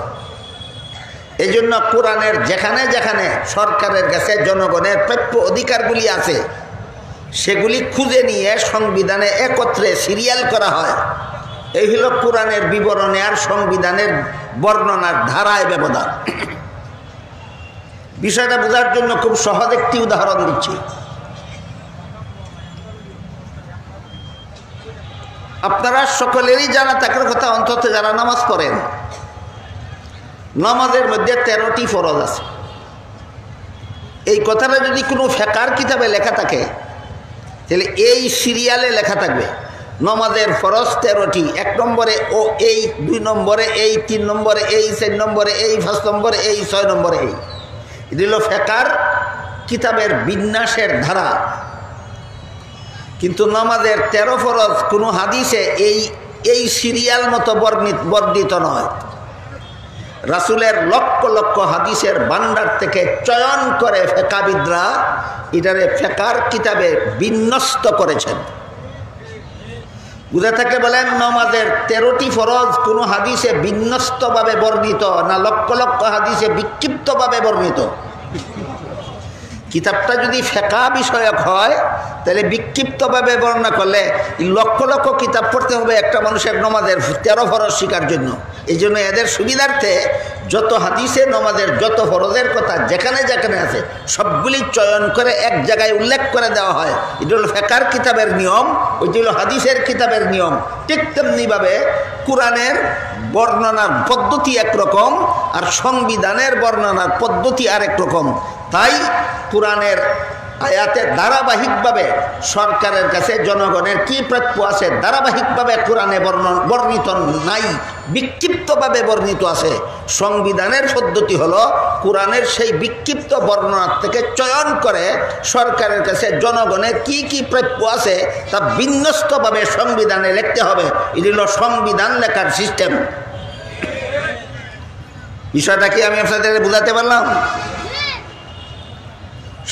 এই জন্য কোরআনের যেখানে যেখানে সরকারের কাছে জনগণের প্রাপ্য অধিকারগুলি আছে সেগুলি খুঁজে নিয়ে সংবিধানে একত্রে সিরিয়াল করা হয়। এই হলো কোরআনের বিবরণে আর সংবিধানের বর্ণনার ধারায় ব্যবধান। বিষয়টা বোঝার জন্য খুব সহজ একটি উদাহরণ দিচ্ছি। আপনারা সকলেরই জানা থাকার কথা, অন্তত যারা নামাজ পড়েন, নামাজের মধ্যে 13টি ফরজ আছে। এই কথাটা যদি কোনো ফিকহের কিতাবে লেখা থাকে তাহলে এই সিরিয়ালে লেখা থাকবে নামাজের ফরজ 13টি, 1 নম্বরে ও এই, 2 নম্বরে এই, 3 নম্বরে এই, 4 নম্বরে এই, 5 নম্বরে এই, 6 নম্বরে এই। এটি হলো ফিকহের কিতাবের বিন্যাসের ধারা। কিন্তু নামাজের 13 ফরজ কোনো হাদিসে এই সিরিয়াল মতো বর্ণিত নয়। রাসূলের লক্ষ লক্ষ হাদিসের ভান্ডার থেকে চয়ন করে ফিকহবিদরা এটারে ফিকহের কিতাবে বিন্যস্ত করেছেন। বুঝে থাকলে বলেন, নামাজের 13টি ফরজ কোনো হাদিসে বিন্যস্তভাবে বর্ণিত না লক্ষ লক্ষ হাদিসে বিক্ষিপ্তভাবে বর্ণিত? কিতাবটা যদি ফিকহ বিষয়ক হয় তাহলে বিক্ষিপ্তভাবে বর্ণনা করলে লক্ষ লক্ষ কিতাব পড়তে হবে একটা মানুষের নামাজের 13 ফরজ শিকার জন্য। এই জন্য এদের সুবিধার্থে যত হাদিসে নামাজের যত ফরজের কথা যেখানে যেখানে আছে সবগুলি চয়ন করে এক জায়গায় উল্লেখ করে দেওয়া হয়। এটা হলো ফিকহের কিতাবের নিয়ম, ওইটি হলো হাদিসের কিতাবের নিয়ম। ঠিক তেমনিভাবে কোরআনের বর্ণনার পদ্ধতি একরকম আর সংবিধানের বর্ণনার পদ্ধতি আরেক রকম। তাই কোরআনের আয়াতে ধারাবাহিকভাবে সরকারের কাছে জনগণের কি প্রাপ্য আছে ধারাবাহিকভাবে কোরআনে বর্ণিত নাই, বিক্ষিপ্তভাবে বর্ণিত আছে। সংবিধানের পদ্ধতি হলো কোরআনের সেই বিক্ষিপ্ত বর্ণনা থেকে চয়ন করে সরকারের কাছে জনগণের কি কি প্রাপ্য আছে তা বিন্যস্তভাবে সংবিধানে লিখতে হবে। এটি হলো সংবিধান লেখার সিস্টেম। বিষয়টা কি আমি আপনাদের বুঝাতে পারলাম?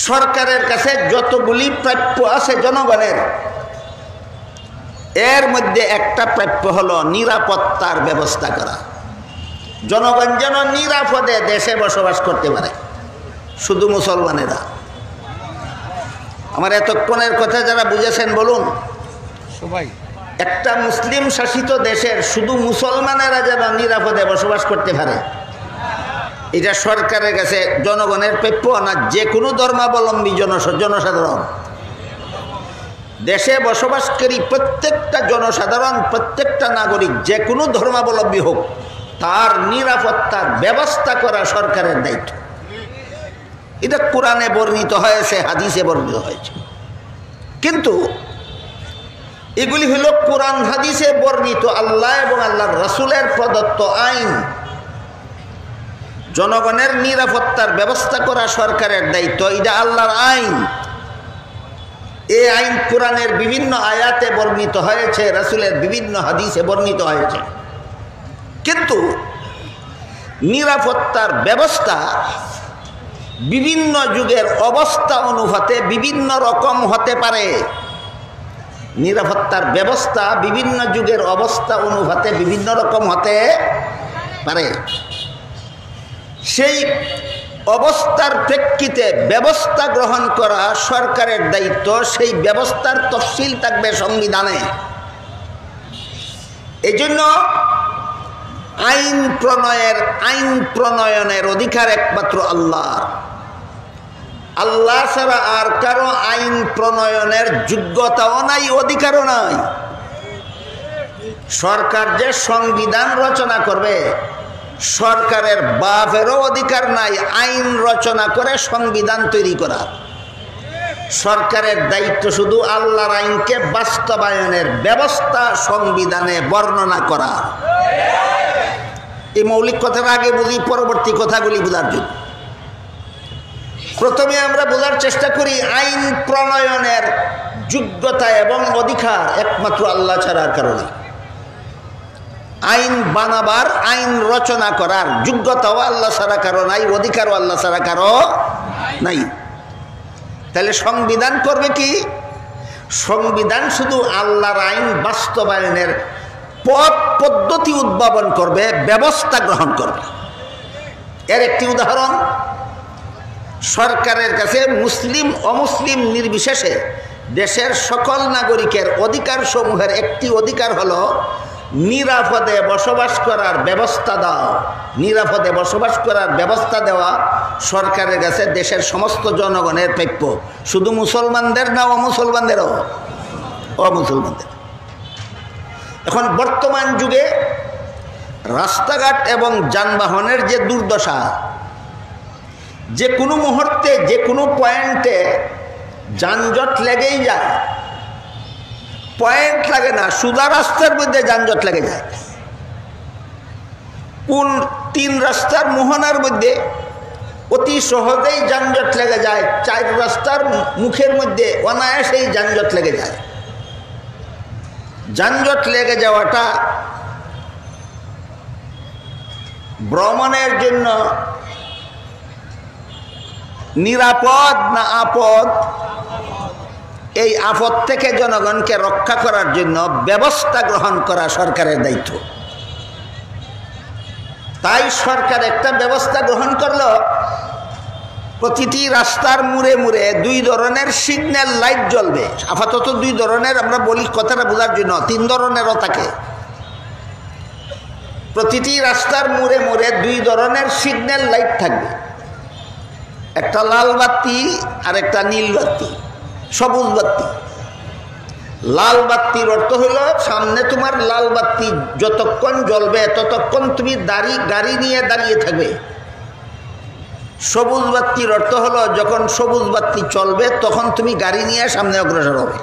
সরকারের কাছে যতগুলি প্রাপ্য আছে জনগণের, এর মধ্যে একটা প্রাপ্য হলো নিরাপত্তার ব্যবস্থা করা। জনগণ যেন নিরাপদে দেশে বসবাস করতে পারে, শুধু মুসলমানেরা। আমার এতক্ষণের কথা যারা বুঝেছেন বলুন। সবাই একটা মুসলিম শাসিত দেশের শুধু মুসলমানেরা যেন নিরাপদে বসবাস করতে পারে, এটা সরকারের কাছে জনগণের প্রাপ্য না যে কোনো ধর্মাবলম্বী জনসাধারণ? দেশে বসবাসকারী প্রত্যেকটা জনসাধারণ, প্রত্যেকটা নাগরিক যে কোনো ধর্মাবলম্বী হোক, তার নিরাপত্তার ব্যবস্থা করা সরকারের দায়িত্ব। এটা কোরআনে বর্ণিত হয়েছে, হাদিসে বর্ণিত হয়েছে। কিন্তু এগুলি হলো কোরআন হাদিসে বর্ণিত আল্লাহ এবং আল্লাহর রাসূলের প্রদত্ত আইন। জনগণের নিরাপত্তার ব্যবস্থা করা সরকারের দায়িত্ব, এটা আল্লাহর আইন। এই আইন কোরআনের বিভিন্ন আয়াতে বর্ণিত হয়েছে, রাসূলের বিভিন্ন হাদিসে বর্ণিত হয়েছে। কিন্তু নিরাপত্তার ব্যবস্থা বিভিন্ন যুগের অবস্থা অনুপাতে বিভিন্ন রকম হতে পারে। নিরাপত্তার ব্যবস্থা বিভিন্ন যুগের অবস্থা অনুপাতে বিভিন্ন রকম হতে পারে। সেই অবস্থার প্রেক্ষিতে ব্যবস্থা গ্রহণ করা সরকারের দায়িত্ব। সেই ব্যবস্থার তফসিল থাকবে সংবিধানে। এই জন্য আইন প্রণয়নের অধিকার একমাত্র আল্লাহর। আল্লাহ ছাড়া আর কারো আইন প্রণয়নের যোগ্যতাও নাই, অধিকারও নাই। সরকার যে সংবিধান রচনা করবে, সরকারের বাপেরও অধিকার নাই আইন রচনা করে সংবিধান তৈরি করা। সরকারের দায়িত্ব শুধু আল্লাহর আইনকে বাস্তবায়নের ব্যবস্থা সংবিধানে বর্ণনা করা। এই মৌলিক কথার আগে বুঝি, পরবর্তী কথাগুলি বোঝার জন্য প্রথমে আমরা বোঝার চেষ্টা করি আইন প্রণয়নের যোগ্যতা এবং অধিকার একমাত্র আল্লাহ ছাড়ার কারণে। আইন বানাবার, আইন রচনা করার যোগ্যতাও আল্লাহ ছাড়া কারো নাই, অধিকারও আল্লাহ ছাড়া কারো নাই। তাহলে সংবিধান করবে কি? সংবিধান শুধু আল্লাহর আইন বাস্তবায়নের পথ পদ্ধতি উদ্ভাবন করবে, ব্যবস্থা গ্রহণ করবে। এর একটি উদাহরণ, সরকারের কাছে মুসলিম অমুসলিম নির্বিশেষে দেশের সকল নাগরিকের অধিকার সমূহের একটি অধিকার হলো নিরাপদে বসবাস করার ব্যবস্থা দেওয়া। নিরাপদে বসবাস করার ব্যবস্থা দেওয়া সরকারের কাছে দেশের সমস্ত জনগণের প্রাপ্য, শুধু মুসলমানদের না, অমুসলমানদেরও। অমুসলমানদের এখন বর্তমান যুগে রাস্তাঘাট এবং যানবাহনের যে দুর্দশা, যে কোনো মুহূর্তে যে কোনো পয়েন্টে যানজট লেগেই যায়। পয়েন্ট লাগে না, সুদা রাস্তার মধ্যে যানজট লেগে যায়। কোন তিন রাস্তার মোহনার মধ্যে অতি সহজেই যানজট লেগে যায়, চার রাস্তার মুখের মধ্যে অনায়াসেই যানজট লেগে যায়। যানজট লেগে যাওয়াটা ভ্রমণের জন্য নিরাপদ না আপদ? এই আপদ থেকে জনগণকে রক্ষা করার জন্য ব্যবস্থা গ্রহণ করা সরকারের দায়িত্ব। তাই সরকার একটা ব্যবস্থা গ্রহণ করলো, প্রতিটি রাস্তার মুড়ে মুড়ে দুই ধরনের সিগন্যাল লাইট জ্বলবে। আপাতত দুই ধরনের, আমরা বলি কথাটা বোঝার জন্য, তিন ধরনেরও থাকে। প্রতিটি রাস্তার মুড়ে মুড়ে দুই ধরনের সিগন্যাল লাইট থাকবে, একটা লাল বাতি আর একটা নীল বাতি, সবুজ বাতি। লাল বাতির অর্থ হলো সামনে তোমার লাল বাতি যতক্ষণ জ্বলবে ততক্ষণ তুমি গাড়ি নিয়ে দাঁড়িয়ে থাকবে। সবুজ বাতির অর্থ হলো যখন সবুজ বাতি চলবে তখন তুমি গাড়ি নিয়ে সামনে অগ্রসর হবে।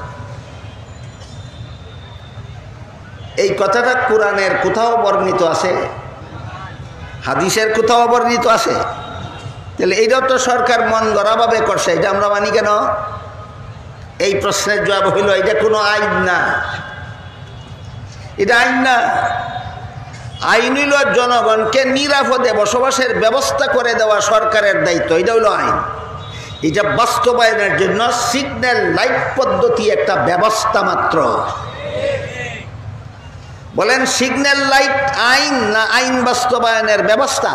এই কথাটা কোরআনের কোথাও বর্ণিত আছে? হাদিসের কোথাও বর্ণিত আছে? তাহলে এইটাও তো সরকার মন গড়াভাবে করছে, এটা আমরা মানি কেন? এই প্রশ্নের জবাব হইল এটা কোনো আইন না, এটা আইন না। আইন হইল জনগণকে নিরাপদে বসবাসের ব্যবস্থা করে দেওয়া সরকারের দায়িত্ব, এটা হইল আইন। এটা বাস্তবায়নের জন্য সিগন্যাল লাইট পদ্ধতি একটা ব্যবস্থা মাত্র। বলেন সিগন্যাল লাইট আইন না আইন বাস্তবায়নের ব্যবস্থা?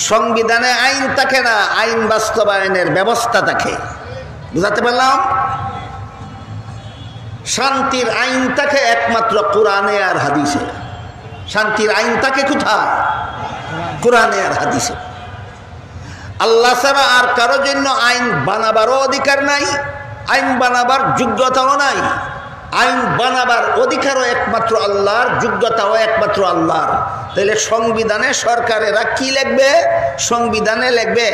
সংবিধানে আইন থাকে না, আইন বাস্তবায়নের ব্যবস্থা থাকে। বুঝাতে পারলাম? শান্তির আইন থাকে একমাত্র কোরআনে আর হাদিসে। শান্তির আইন থাকে কোথায়? কোরআনে আর হাদিসে। আল্লাহ ছাড়া আর কারো জন্য আইন বানাবারও অধিকার নাই, আইন বানাবার যোগ্যতাও নাই। আইন বানাবার অধিকারও একমাত্র আল্লাহর, যোগ্যতাও একমাত্র আল্লাহর। তাহলে সংবিধানে সরকারেরা কি লিখবে? সংবিধানে লিখবে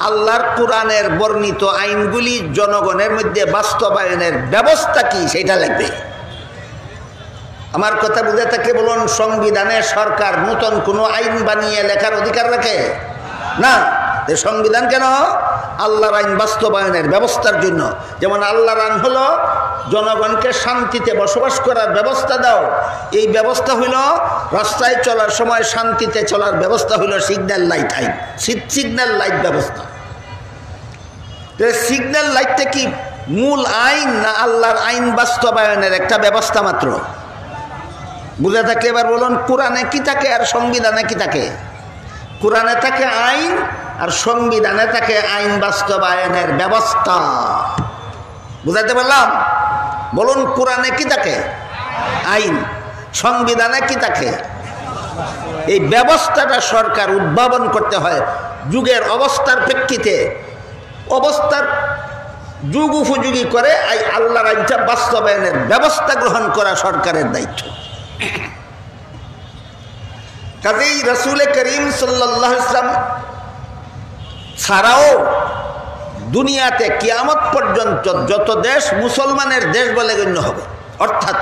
আল্লাহর কোরআনের বর্ণিত আইনগুলি জনগণের মধ্যে বাস্তবায়নের ব্যবস্থা কি সেটা লিখবে। আমার কথা বুঝে থাকলে বলুন, সংবিধানে সরকার নতুন কোনো আইন বানিয়ে লেখার অধিকার রাখে না। সংবিধান কেন? আল্লাহর আইন বাস্তবায়নের ব্যবস্থার জন্য। যেমন আল্লাহর আইন হলো জনগণকে শান্তিতে বসবাস করার ব্যবস্থা দাও, এই ব্যবস্থা হইল রাস্তায় চলার সময় শান্তিতে চলার ব্যবস্থা হইল সিগন্যাল লাইট আইন, সিগন্যাল লাইট ব্যবস্থা। সিগন্যাল লাইটটা কি মূল আইন না আল্লাহর আইন বাস্তবায়নের একটা ব্যবস্থা মাত্র? বুঝে থাকলে এবার বলুন, কোরআনে কি থাকে আর সংবিধানে কি থাকে? কোরআনে থাকে আইন আর সংবিধানে থাকে আইন বাস্তবায়নের ব্যবস্থা। বুঝাতে পারলাম? বলুন, কোরআনে কি থাকে? আইন। সংবিধানে কি থাকে? এই ব্যবস্থাটা সরকার উদ্ভাবন করতে হয় যুগের অবস্থার প্রেক্ষিতে, অবস্থার যুগ উপযোগী করে এই আল্লাহর আইনটা বাস্তবায়নের ব্যবস্থা গ্রহণ করা সরকারের দায়িত্ব। কাজেই রাসূল করিম সাল্লাল্লাহু আলাইহি ওয়াসাল্লাম ছাড়াও দুনিয়াতে কিয়ামত পর্যন্ত যত দেশ মুসলমানের দেশ বলে গণ্য হবে, অর্থাৎ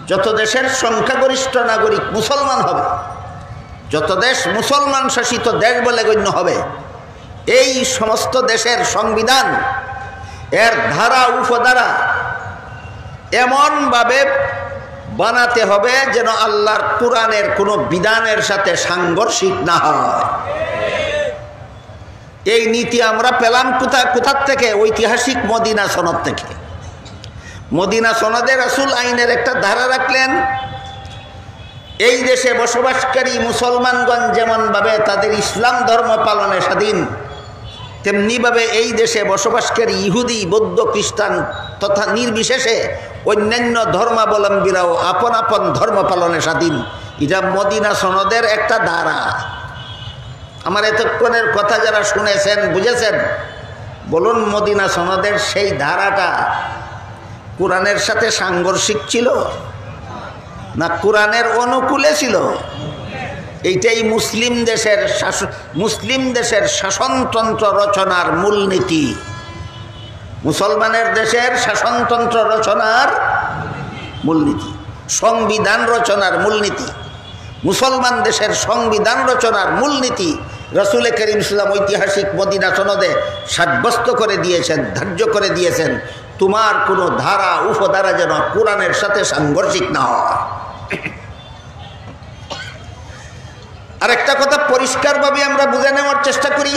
যত দেশের সংখ্যাগরিষ্ঠ নাগরিক মুসলমান হবে, যত দেশ মুসলমান শাসিত দেশ বলে গণ্য হবে, এই সমস্ত দেশের সংবিধান এর ধারা উপধারা এমনভাবে বানাতে হবে যেন আল্লাহর কোরআনের কোনো বিধানের সাথে সাংঘর্ষিক না হয়। এই নীতি আমরা পেলাম কোথা থেকে? ঐতিহাসিক মদিনা সনদ থেকে। মদিনা সনদে রাসূল আইনের একটা ধারা রাখলেন, এই দেশে বসবাসকারী মুসলমানগণ যেমনভাবে তাদের ইসলাম ধর্ম পালনে স্বাধীন, তেমনিভাবে এই দেশে বসবাসকারী ইহুদি, বৌদ্ধ, খ্রিস্টান তথা নির্বিশেষে অন্যান্য ধর্মাবলম্বীরাও আপন আপন ধর্ম পালনে স্বাধীন। এটা মদিনা সনদের একটা ধারা। আমার এতক্ষণের কথা যারা শুনেছেন, বুঝেছেন, বলুন মদিনা সনদের সেই ধারাটা কোরআনের সাথে সাংঘর্ষিক ছিল না কোরআনের অনুকূলে ছিল? এইটাই মুসলিম দেশের শাসনতন্ত্র রচনার মূলনীতি। মুসলমানের দেশের শাসনতন্ত্র রচনার মূলনীতি, সংবিধান রচনার মূলনীতি, মুসলমান দেশের সংবিধান রচনার মূলনীতি রাসূল করিম সাল্লাল্লাহু আলাইহি ওয়াসাল্লাম ঐতিহাসিক মদিনা সনদে সাব্যস্ত করে দিয়েছেন, ধার্য করে দিয়েছেন। তোমার কোনো ধারা উপধারা যেন কোরআনের সাথে সাংঘর্ষিক না হয়। আরেকটা কথা পরিষ্কারভাবে আমরা বুঝে নেওয়ার চেষ্টা করি।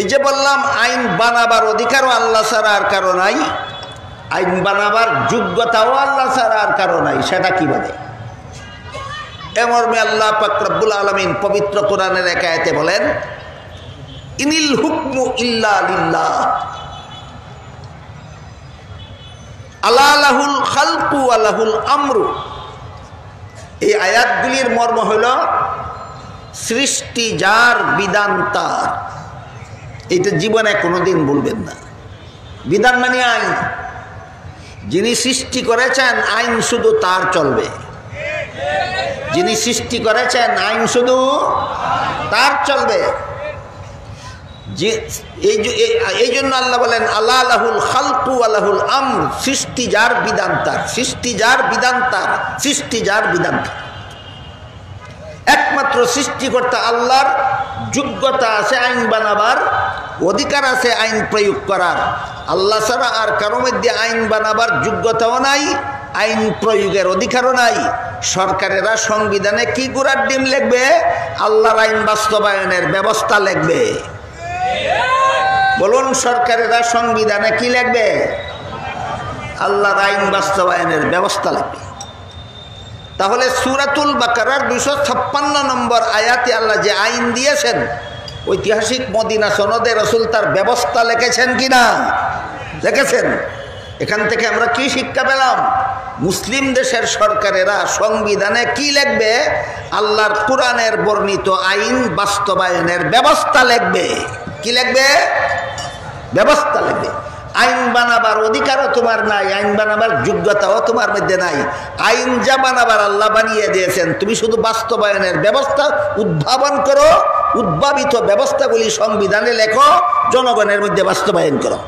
এই যে বললাম আইন বানাবার অধিকারও আল্লাহ ছাড়া আর কারো নাই, আইন বানাবার যোগ্যতাও আল্লাহ ছাড়া আর কারো নাই, সেটা কিভাবে? মর্মে আল্লাহ পাক রব্বুল আলামিন পবিত্র কোরআনের এক আয়াতে বলেন, ইনিল হুকমু ইল্লা লিল্লাহ আলা লাহুল খালকু ওয়া লাহুল আমরু। এই আয়াতগুলির মর্ম হলো সৃষ্টি যার, বিধান তার। এইটা জীবনে কোনোদিন ভুলবেন না। বিধান মানে আইন। যিনি সৃষ্টি করেছেন আইন শুধু তার চলবে। যিনি সৃষ্টি করেছেন আইন শুধু তার চলবে। যে এই জন্য আল্লাহ বলেন আল্লাহ লাহুল খালকু ওয়া লাহুল আমর, সৃষ্টি যার বিধান তার, সৃষ্টি যার বিধান তার, সৃষ্টি যার বিধান তার। একমাত্র সৃষ্টিকর্তা আল্লাহর যোগ্যতা আছে আইন বানাবার, অধিকার আছে আইন প্রয়োগ করার। আল্লাহ ছাড়া আর কারো মধ্যে আইন বানাবার যোগ্যতাও নাই, আইন প্রয়োগের অধিকারও নাই। সরকারেরা সংবিধানে কি গুড়ার ডিম লিখবে? আল্লাহর আইন বাস্তবায়নের ব্যবস্থা লিখবে। বলুন, সরকারেরা সংবিধানে কি লিখবে? আল্লাহর আইন বাস্তবায়নের ব্যবস্থা লিখবে। তাহলে সূরাতুল বাকারার 256 নম্বর আয়াতে আল্লাহ যে আইন দিয়েছেন, ঐতিহাসিক মদিনা সনদে রাসূল তার ব্যবস্থা লিখেছেন কিনা? লিখেছেন। এখান থেকে আমরা কি শিক্ষা পেলাম? মুসলিম দেশের সরকারেরা সংবিধানে কি লিখবে? আল্লাহর কোরআনের বর্ণিত আইন বাস্তবায়নের ব্যবস্থা লিখবে। কি লিখবে? ব্যবস্থা লিখবে। আইন বানাবার অধিকারও তোমার নাই, আইন বানাবার যোগ্যতাও তোমার মধ্যে নাই। আইন যা বানাবার আল্লাহ বানিয়ে দিয়েছেন, তুমি শুধু বাস্তবায়নের ব্যবস্থা উদ্ভাবন করো, উদ্ভাবিত ব্যবস্থাগুলি সংবিধানে লেখো, জনগণের মধ্যে বাস্তবায়ন করো।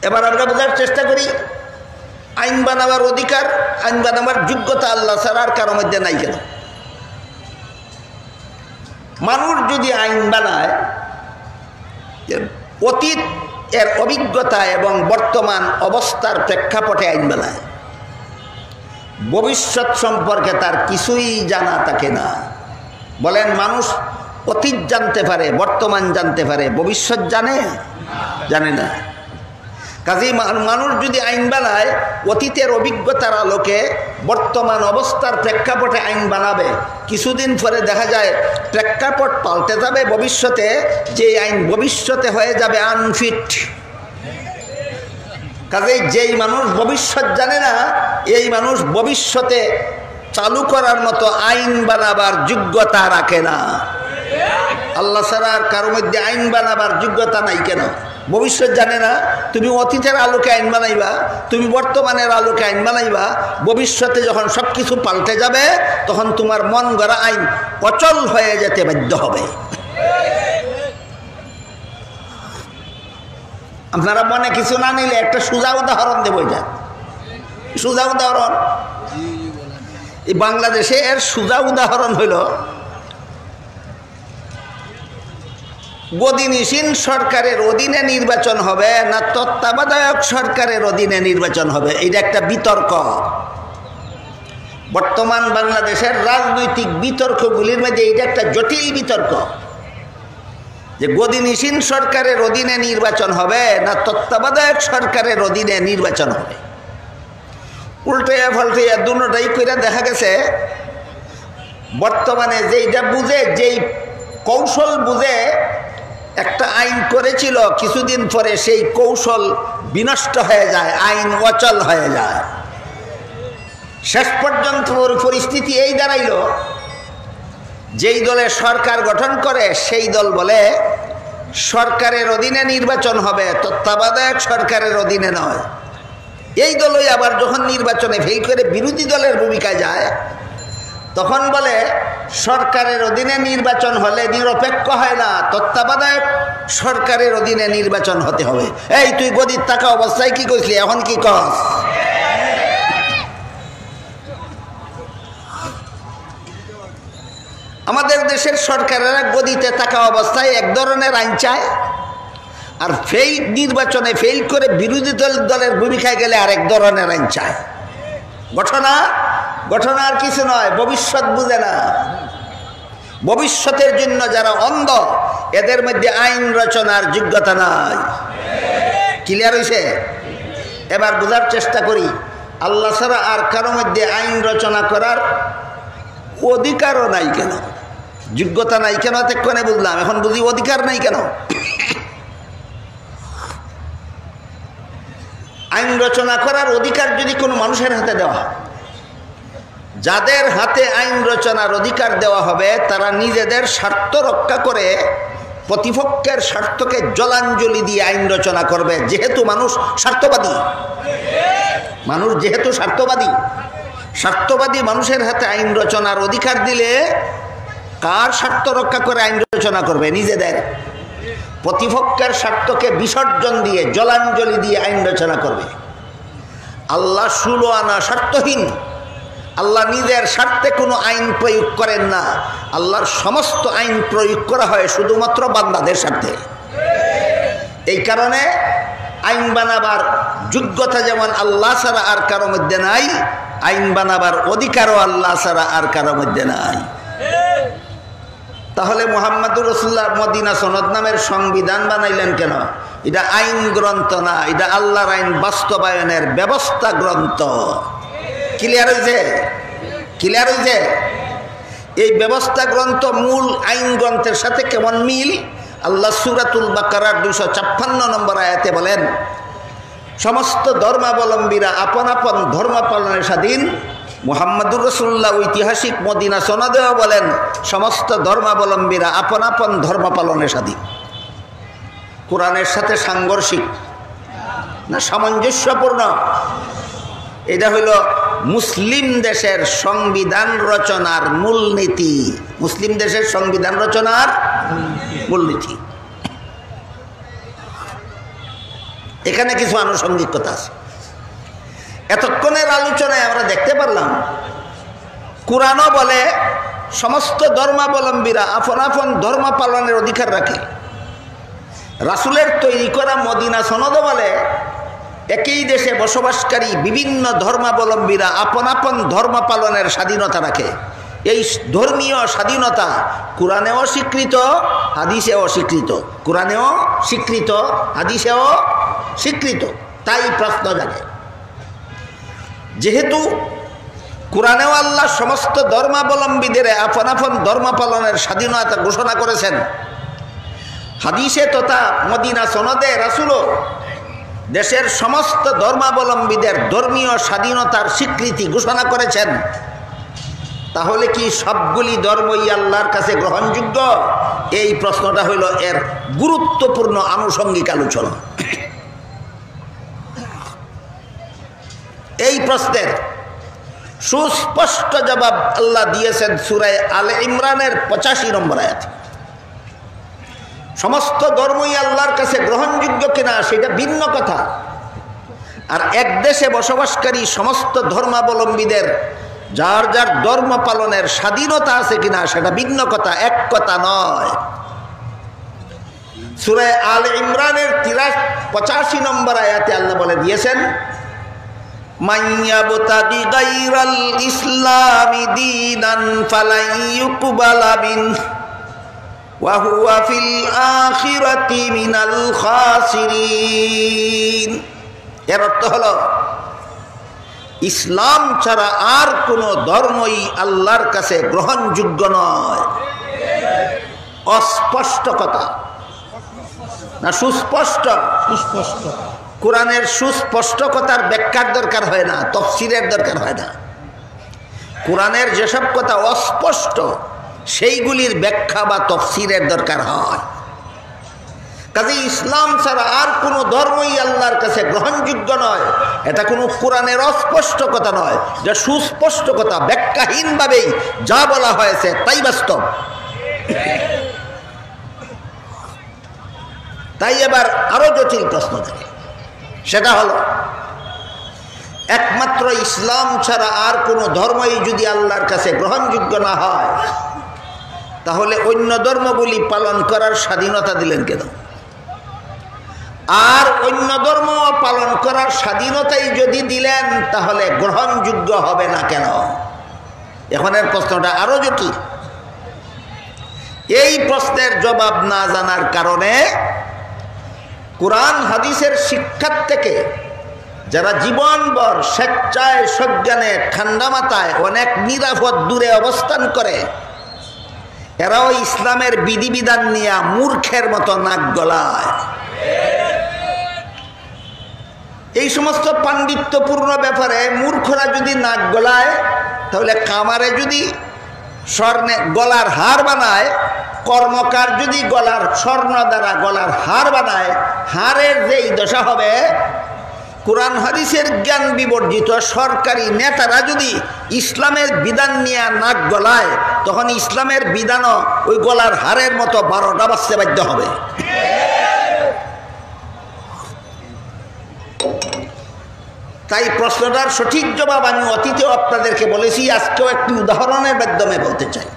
এবার আমরা বোঝার চেষ্টা করি, আইন বানাবার অধিকার, আইন বানাবার যোগ্যতা আল্লাহ ছাড়া আর কারোর মধ্যে নাই কেন? মানুষ যদি আইন বানায়, অতীত এর অভিজ্ঞতা এবং বর্তমান অবস্থার প্রেক্ষাপটে আইন বানায়। ভবিষ্যৎ সম্পর্কে তার কিছুই জানা থাকে না। বলেন, মানুষ অতীত জানতে পারে, বর্তমান জানতে পারে, ভবিষ্যৎ জানে না। কাজেই মানুষ যদি আইন বানায়, অতীতের অভিজ্ঞতার আলোকে বর্তমান অবস্থার প্রেক্ষাপটে আইন বানাবে, কিছুদিন পরে দেখা যায় প্রেক্ষাপট পাল্টে যাবে, ভবিষ্যতে যে আইন ভবিষ্যতে হয়ে যাবে আনফিট। কাজেই যেই মানুষ ভবিষ্যৎ জানে না, এই মানুষ ভবিষ্যতে চালু করার মতো আইন বানাবার যোগ্যতা রাখে না। আল্লাহ ছাড়া আর কারোর মধ্যে আইন বানাবার যোগ্যতা নাই কেন? ভবিষ্যৎ জানে না। তুমি অতীতের আলোকে আইন বানাইবা, তুমি বর্তমানের আলোকে আইন বানাইবা, ভবিষ্যতে যখন সব কিছু পাল্টে যাবে, তখন তোমার মন গড়া আইন অচল হয়ে যেতে বাধ্য হবে। আপনারা মনে কিছু না নিলে একটা সোজা উদাহরণ দেব। এটা সোজা উদাহরণ, এই বাংলাদেশে এর সোজা উদাহরণ হইল, গদিনিসীন সরকারের অধীনে নির্বাচন হবে না তত্ত্বাবধায়ক সরকারের অধীনে নির্বাচন হবে? এটা একটা বিতর্ক। বর্তমান বাংলাদেশের রাজনৈতিক বিতর্কগুলির মধ্যে এটা একটা জটিল বিতর্ক, যে গদিনিসীন সরকারের অধীনে নির্বাচন হবে না তত্ত্বাবধায়ক সরকারের অধীনে নির্বাচন হবে। উল্টাইয়া ফাল্টাইয়া দুটোটাই কইরা দেখা গেছে বর্তমানে যেইটা বুঝে, যেই কৌশল বুঝে একটা আইন করেছিল, কিছুদিন পরে সেই কৌশল বিনষ্ট হয়ে যায়, আইন অচল হয়ে যায়। শেষ পর্যন্ত পরিস্থিতি এই দাঁড়াইল, যেই দলে সরকার গঠন করে সেই দল বলে সরকারের অধীনে নির্বাচন হবে, তত্ত্বাবধায়ক সরকারের অধীনে নয়। এই দলই আবার যখন নির্বাচনে ফেল করে বিরোধী দলের ভূমিকায় যায়, তখন বলে সরকারের অধীনে নির্বাচন হলে নিরপেক্ষ হয় না, তত্ত্বাবধায়ক সরকারের অধীনে নির্বাচন হতে হবে। এই তুই গদির থাকা অবস্থায় কি কইসলি, এখন কি কস? আমাদের দেশের সরকারেরা গদিতে থাকা অবস্থায় এক ধরনের আইন চায়, আর ফেল নির্বাচনে ফেল করে বিরোধী দলের ভূমিকায় গেলে আরেক ধরনের আইন চায়। ঘটনা আর কিছু নয়, ভবিষ্যৎ বুঝে না। ভবিষ্যতের জন্য যারা অন্ধ, এদের মধ্যে আইন রচনার যোগ্যতা নাই। ক্লিয়ার হয়েছে? এবার বোঝার চেষ্টা করি, আল্লাহ ছাড়া আর কারো মধ্যে আইন রচনা করার অধিকারও নাই কেন? যোগ্যতা নাই কেন এতক্ষণে বুঝলাম, এখন বুঝি অধিকার নাই কেন? আইন রচনা করার অধিকার যদি কোনো মানুষের হাতে দেওয়া হয়, যাদের হাতে আইন রচনার অধিকার দেওয়া হবে, তারা নিজেদের স্বার্থ রক্ষা করে প্রতিপক্ষের স্বার্থকে জলাঞ্জলি দিয়ে আইন রচনা করবে, যেহেতু মানুষ স্বার্থবাদী। স্বার্থবাদী মানুষের হাতে আইন রচনার অধিকার দিলে কার স্বার্থ রক্ষা করে আইন রচনা করবে? নিজেদের। প্রতিপক্ষের স্বার্থকে বিসর্জন দিয়ে, জলাঞ্জলি দিয়ে আইন রচনা করবে। আল্লাহ 16 আনা স্বার্থহীন। আল্লাহ নিজের স্বার্থে কোনো আইন প্রয়োগ করেন না। আল্লাহর সমস্ত আইন প্রয়োগ করা হয় শুধুমাত্র বান্দাদের স্বার্থে। এই কারণে আইন বানাবার যোগ্যতা যেমন আল্লাহ ছাড়া আর কারো মধ্যে নাই, আইন বানাবার অধিকারও আল্লাহ ছাড়া আর কারো মধ্যে নাই। তাহলে মুহাম্মদুর রাসূলুল্লাহ মদিনা সনদ নামের সংবিধান বানাইলেন কেন? এটা আইন গ্রন্থ না, এটা আল্লাহর আইন বাস্তবায়নের ব্যবস্থা গ্রন্থ। ক্লিয়ার হয়েছে? ক্লিয়ার হয়েছে? এই ব্যবস্থা গ্রন্থ মূল আইন গ্রন্থের সাথে কেমন মিল? আল্লাহ সূরাতুল বাকারার 256 নম্বর আয়াতে বলেন, সমস্ত ধর্মাবলম্বীরা আপন আপন ধর্ম পালনের স্বাধীন। মুহাম্মদুর রাসূলুল্লাহ ঐতিহাসিক মদিনা সনদেও বলেন, সমস্ত ধর্মাবলম্বীরা আপন আপন ধর্ম পালনের স্বাধীন। কোরআনের সাথে সাংঘর্ষিক না সামঞ্জস্যপূর্ণ? এটা হইল মুসলিম দেশের সংবিধান রচনার মূলনীতি। মুসলিম দেশের সংবিধান রচনার মূলনীতি। এখানে কিছু আনুষঙ্গিকতা আছে। এতক্ষণের আলোচনায় আমরা দেখতে পারলাম কোরআনও বলে সমস্ত ধর্মাবলম্বীরা আপন আপন ধর্ম পালনের অধিকার রাখে। রাসূলের তৈরি করা মদিনা সনদও বলে একই দেশে বসবাসকারী বিভিন্ন ধর্মাবলম্বীরা আপন আপন ধর্ম পালনের স্বাধীনতা রাখে। এই ধর্মীয় স্বাধীনতা কোরআনেও স্বীকৃত, হাদিসেও স্বীকৃত। কোরআনেও স্বীকৃত, হাদিসেও স্বীকৃত। তাই প্রশ্ন জাগে, যেহেতু কোরআনেও আল্লাহ সমস্ত ধর্মাবলম্বীদের আপন আপন ধর্ম পালনের স্বাধীনতা ঘোষণা করেছেন, হাদিসে তথা মদিনা সনদে রাসূলও দেশের সমস্ত ধর্মাবলম্বীদের ধর্মীয় স্বাধীনতার স্বীকৃতি ঘোষণা করেছেন, তাহলে কি সবগুলি ধর্মই আল্লাহর কাছে গ্রহণযোগ্য? এই প্রশ্নটা হইল এর গুরুত্বপূর্ণ আনুষঙ্গিক আলোচনা। এই প্রশ্নের সুস্পষ্ট জবাব আল্লাহ দিয়েছেন সূরা আলে ইমরানের 85 নম্বর আয়াতে। সমস্ত ধর্মই আল্লাহর কাছে গ্রহণযোগ্য কিনা সেটা ভিন্ন কথা, আর এক দেশে বসবাসকারী সমস্ত ধর্মাবলম্বীদের যার যার ধর্ম পালনের স্বাধীনতা আছে কিনা সেটা ভিন্ন কথা, এক কথা নয়। সূরা আলে ইমরানের 85 নম্বর আয়াতে আল্লাহ বলে দিয়েছেন, মাইয়াবতাগি গায়রাল ইসলামি দীনান ফালাই ইউকবালা মিনহু ওয়া হুয়া ফিল আখিরাতি মিনাল খাসিরিন। এর অর্থ হলো ইসলাম ছাড়া আর কোনো ধর্মই আল্লাহর কাছে গ্রহণযোগ্য নয়। অস্পষ্ট কথা না সুস্পষ্ট? সুস্পষ্ট। কোরআনের সুস্পষ্ট কথার ব্যাখ্যার দরকার হয় না, তফসিরের দরকার হয় না। কোরআনের যেসব কথা অস্পষ্ট সেইগুলির ব্যাখ্যা বা তফসিরের দরকার হয়। কাজে ইসলাম ছাড়া আর কোনো ধর্মই আল্লাহর কাছে গ্রহণযোগ্য নয়, এটা কোনো কোরআনের অস্পষ্ট কথা নয়, যা সুস্পষ্ট কথা। ব্যাখ্যাহীনভাবেই যা বলা হয়েছে তাই বাস্তব। তাই এবার আরো জটিল প্রশ্ন থাকে, সেটা হলো একমাত্র ইসলাম ছাড়া আর কোনো ধর্মই যদি আল্লাহর কাছে গ্রহণযোগ্য না হয়, তাহলে অন্য ধর্মগুলি পালন করার স্বাধীনতা দিলেন কেন? আর অন্য ধর্ম পালন করার স্বাধীনতাই যদি দিলেন, তাহলে গ্রহণযোগ্য হবে না কেন? এখনের প্রশ্নটা আরো জটিল। এই প্রশ্নের জবাব না জানার কারণে কোরআন হাদিসের শিক্ষার থেকে যারা জীবনভর স্বেচ্ছায় সজ্ঞানে ঠান্ডা মাথায় অনেক নিরাপদ দূরে অবস্থান করে, এরাও ইসলামের বিধিবিধান নিয়ে মূর্খের মতো নাক গলায়। এই সমস্ত পাণ্ডিত্যপূর্ণ ব্যাপারে মূর্খরা যদি নাক গলায়, তাহলে কামারে যদি স্বর্ণে গলার হার বানায়, কর্মকার যদি গলার স্বর্ণ দ্বারা গলার হার বানায়, হারের যেই দশা হবে, কোরআন হাদিসের জ্ঞান বিবর্জিত সরকারি নেতারা যদি ইসলামের বিধান নিয়ে নাক গলায়, তখন ইসলামের বিধানও ওই গলার হারের মতো 12টা বাজতে বাধ্য হবে। তাই প্রশ্নটার সঠিক জবাব আমি অতীতেও আপনাদেরকে বলেছি, আজকেও একটি উদাহরণের মাধ্যমে বলতে চাই।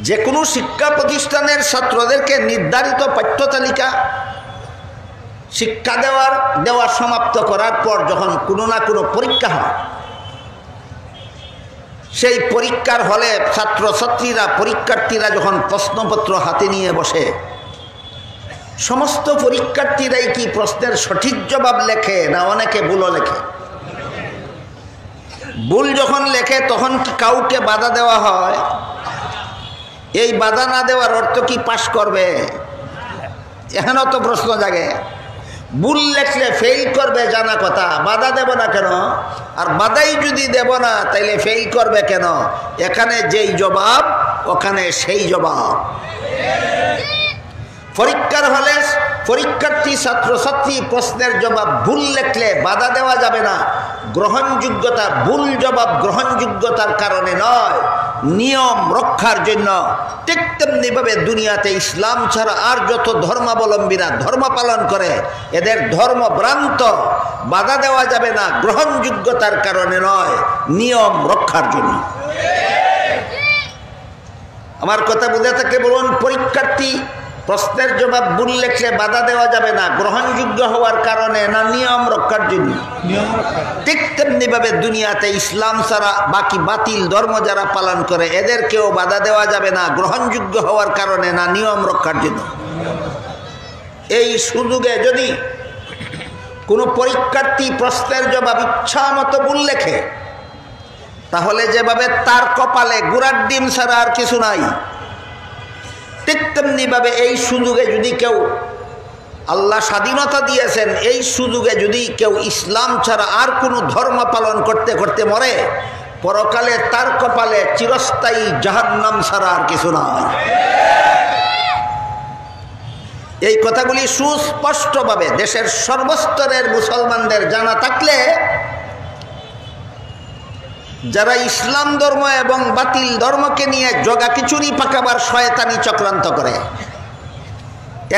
যে কোনো শিক্ষা প্রতিষ্ঠানের ছাত্রদেরকে নির্ধারিত পাঠ্য তালিকা শিক্ষা দেওয়া সমাপ্ত করার পর যখন কোনো না কোনো পরীক্ষা হয়, সেই পরীক্ষার হলে পরীক্ষার্থীরা যখন প্রশ্নপত্র হাতে নিয়ে বসে, সমস্ত পরীক্ষার্থীরাই কি প্রশ্নের সঠিক জবাব লেখে না অনেকে ভুলও লেখে? ভুল যখন লেখে তখন কি কাউকে বাধা দেওয়া হয়? এই বাধা না দেওয়ার অর্থ কি পাশ করবে? এখানেও তো প্রশ্ন জাগে। ভুল লেখলে ফেল করবে জানা কথা, বাধা দেব না কেন? আর বাধাই যদি দেব না তাইলে ফেল করবে কেন? এখানে যেই জবাব ওখানে সেই জবাব। পরীক্ষার হলে পরীক্ষার্থী ছাত্রছাত্রী প্রশ্নের জবাব ভুল লেখলে বাধা দেওয়া যাবে না। গ্রহণযোগ্যতা, ভুল জবাব গ্রহণযোগ্যতার কারণে নয়, নিয়ম রক্ষার জন্য। ঠিক তেমনিভাবে দুনিয়াতে ইসলাম ছাড়া আর যত ধর্মাবলম্বীরা ধর্ম পালন করে, এদের ধর্ম ভ্রান্ত। বাধা দেওয়া যাবে না, গ্রহণযোগ্যতার কারণে নয়, নিয়ম রক্ষার জন্য। আমার কথা বুঝে থাকে বলুন, পরীক্ষার্থী প্রশ্নের জবাব ভুল লেখলে বাধা দেওয়া যাবে না, গ্রহণযোগ্য হওয়ার কারণে না নিয়ম রক্ষার জন্য? ঠিক তেমনিভাবে দুনিয়াতে ইসলাম ছাড়া বাকি বাতিল ধর্ম যারা পালন করে, এদেরকেও বাধা দেওয়া যাবে না, গ্রহণযোগ্য হওয়ার কারণে না নিয়ম রক্ষার জন্য। এই সুযোগে যদি কোনো পরীক্ষার্থী প্রশ্নের জবাব ইচ্ছা মতো ভুল লেখে, তাহলে যেভাবে তার কপালে গুড়ার ডিম ছাড়া আর কিছু নাই, ঠিক তেমনিভাবে এই সুযোগে যদি কেউ, আল্লাহ স্বাধীনতা দিয়েছেন, এই সুযোগে যদি কেউ ইসলাম ছাড়া আর কোনো ধর্ম পালন করতে করতে মরে, পরকালে তার কপালে চিরস্থায়ী জাহান্নাম ছাড়া আর কিছু নয়। এই কথাগুলি সুস্পষ্টভাবে দেশের সর্বস্তরের মুসলমানদের জানা থাকলে, যারা ইসলাম ধর্ম এবং বাতিল ধর্মকে নিয়ে জগাখিচুড়ি পাকাবার শয়তানি চক্রান্ত করে,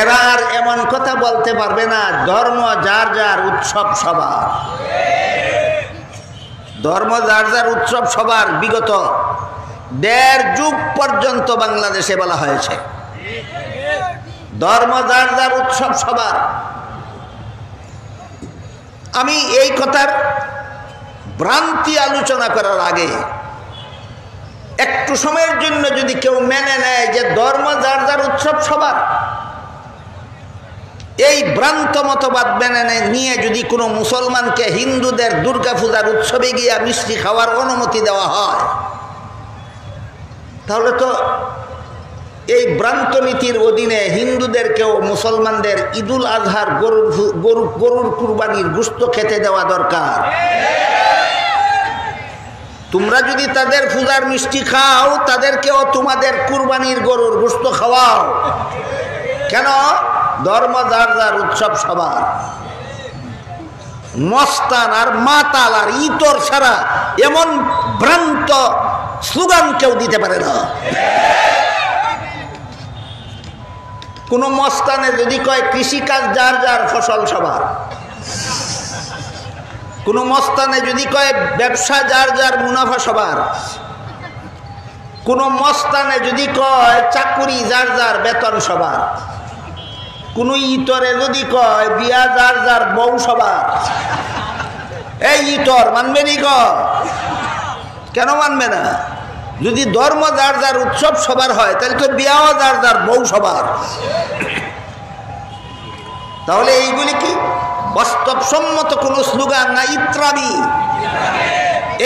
এরা আর এমন কথা বলতে পারবে না ধর্ম যার যার উৎসব সবার। ধর্ম যার যার উৎসব সবার বিগত 1.5 যুগ পর্যন্ত বাংলাদেশে বলা হয়েছে, ধর্ম যার যার উৎসব সবার। আমি এই কথার ভ্রান্তি আলোচনা করার আগে একটু সময়ের জন্য যদি কেউ মেনে নেয় যে ধর্ম যার যার উৎসব সবার, এই ভ্রান্ত মতবাদ মেনে নিয়ে যদি কোনো মুসলমানকে হিন্দুদের দুর্গা পূজার উৎসবে গিয়ে মিষ্টি খাওয়ার অনুমতি দেওয়া হয়, তাহলে তো এই ভ্রান্ত নীতির অধীনে হিন্দুদেরকেও মুসলমানদের ঈদুল আজহার গরুর কুরবানির গোশত খেতে দেওয়া দরকার। তোমরা যদি তাদের পূজার মিষ্টি খাও, তাদেরকেও তোমাদের কুরবানির গরুর গোশত খাওয়াও। কেন? ধর্ম যার যার উৎসব সবার। মস্তান আর মাতাল আর ইতর ছাড়া এমন ভ্রান্ত স্লোগান কেউ দিতে পারে না। কোন মস্তানে যদি কয় কৃষিকাজ যার যার ফসল সবার, কোন মস্তানে যদি কয় ব্যবসা যার যার মুনাফা সবার, কোন মস্তানে যদি কয় চাকুরি যার যার বেতন সবার, কোন ইতরে যদি কয় বিয়া যার যার বউ সবার, এই ইতর মানবে নি? কেন মানবে না? যদি ধর্ম যার যার উৎসব সবার হয়, তাহলে তো বিয়াও যার যার বউ সবার। তাহলে এইগুলি কি বাস্তবসম্মত কোন স্লোগান না ইত্রামি?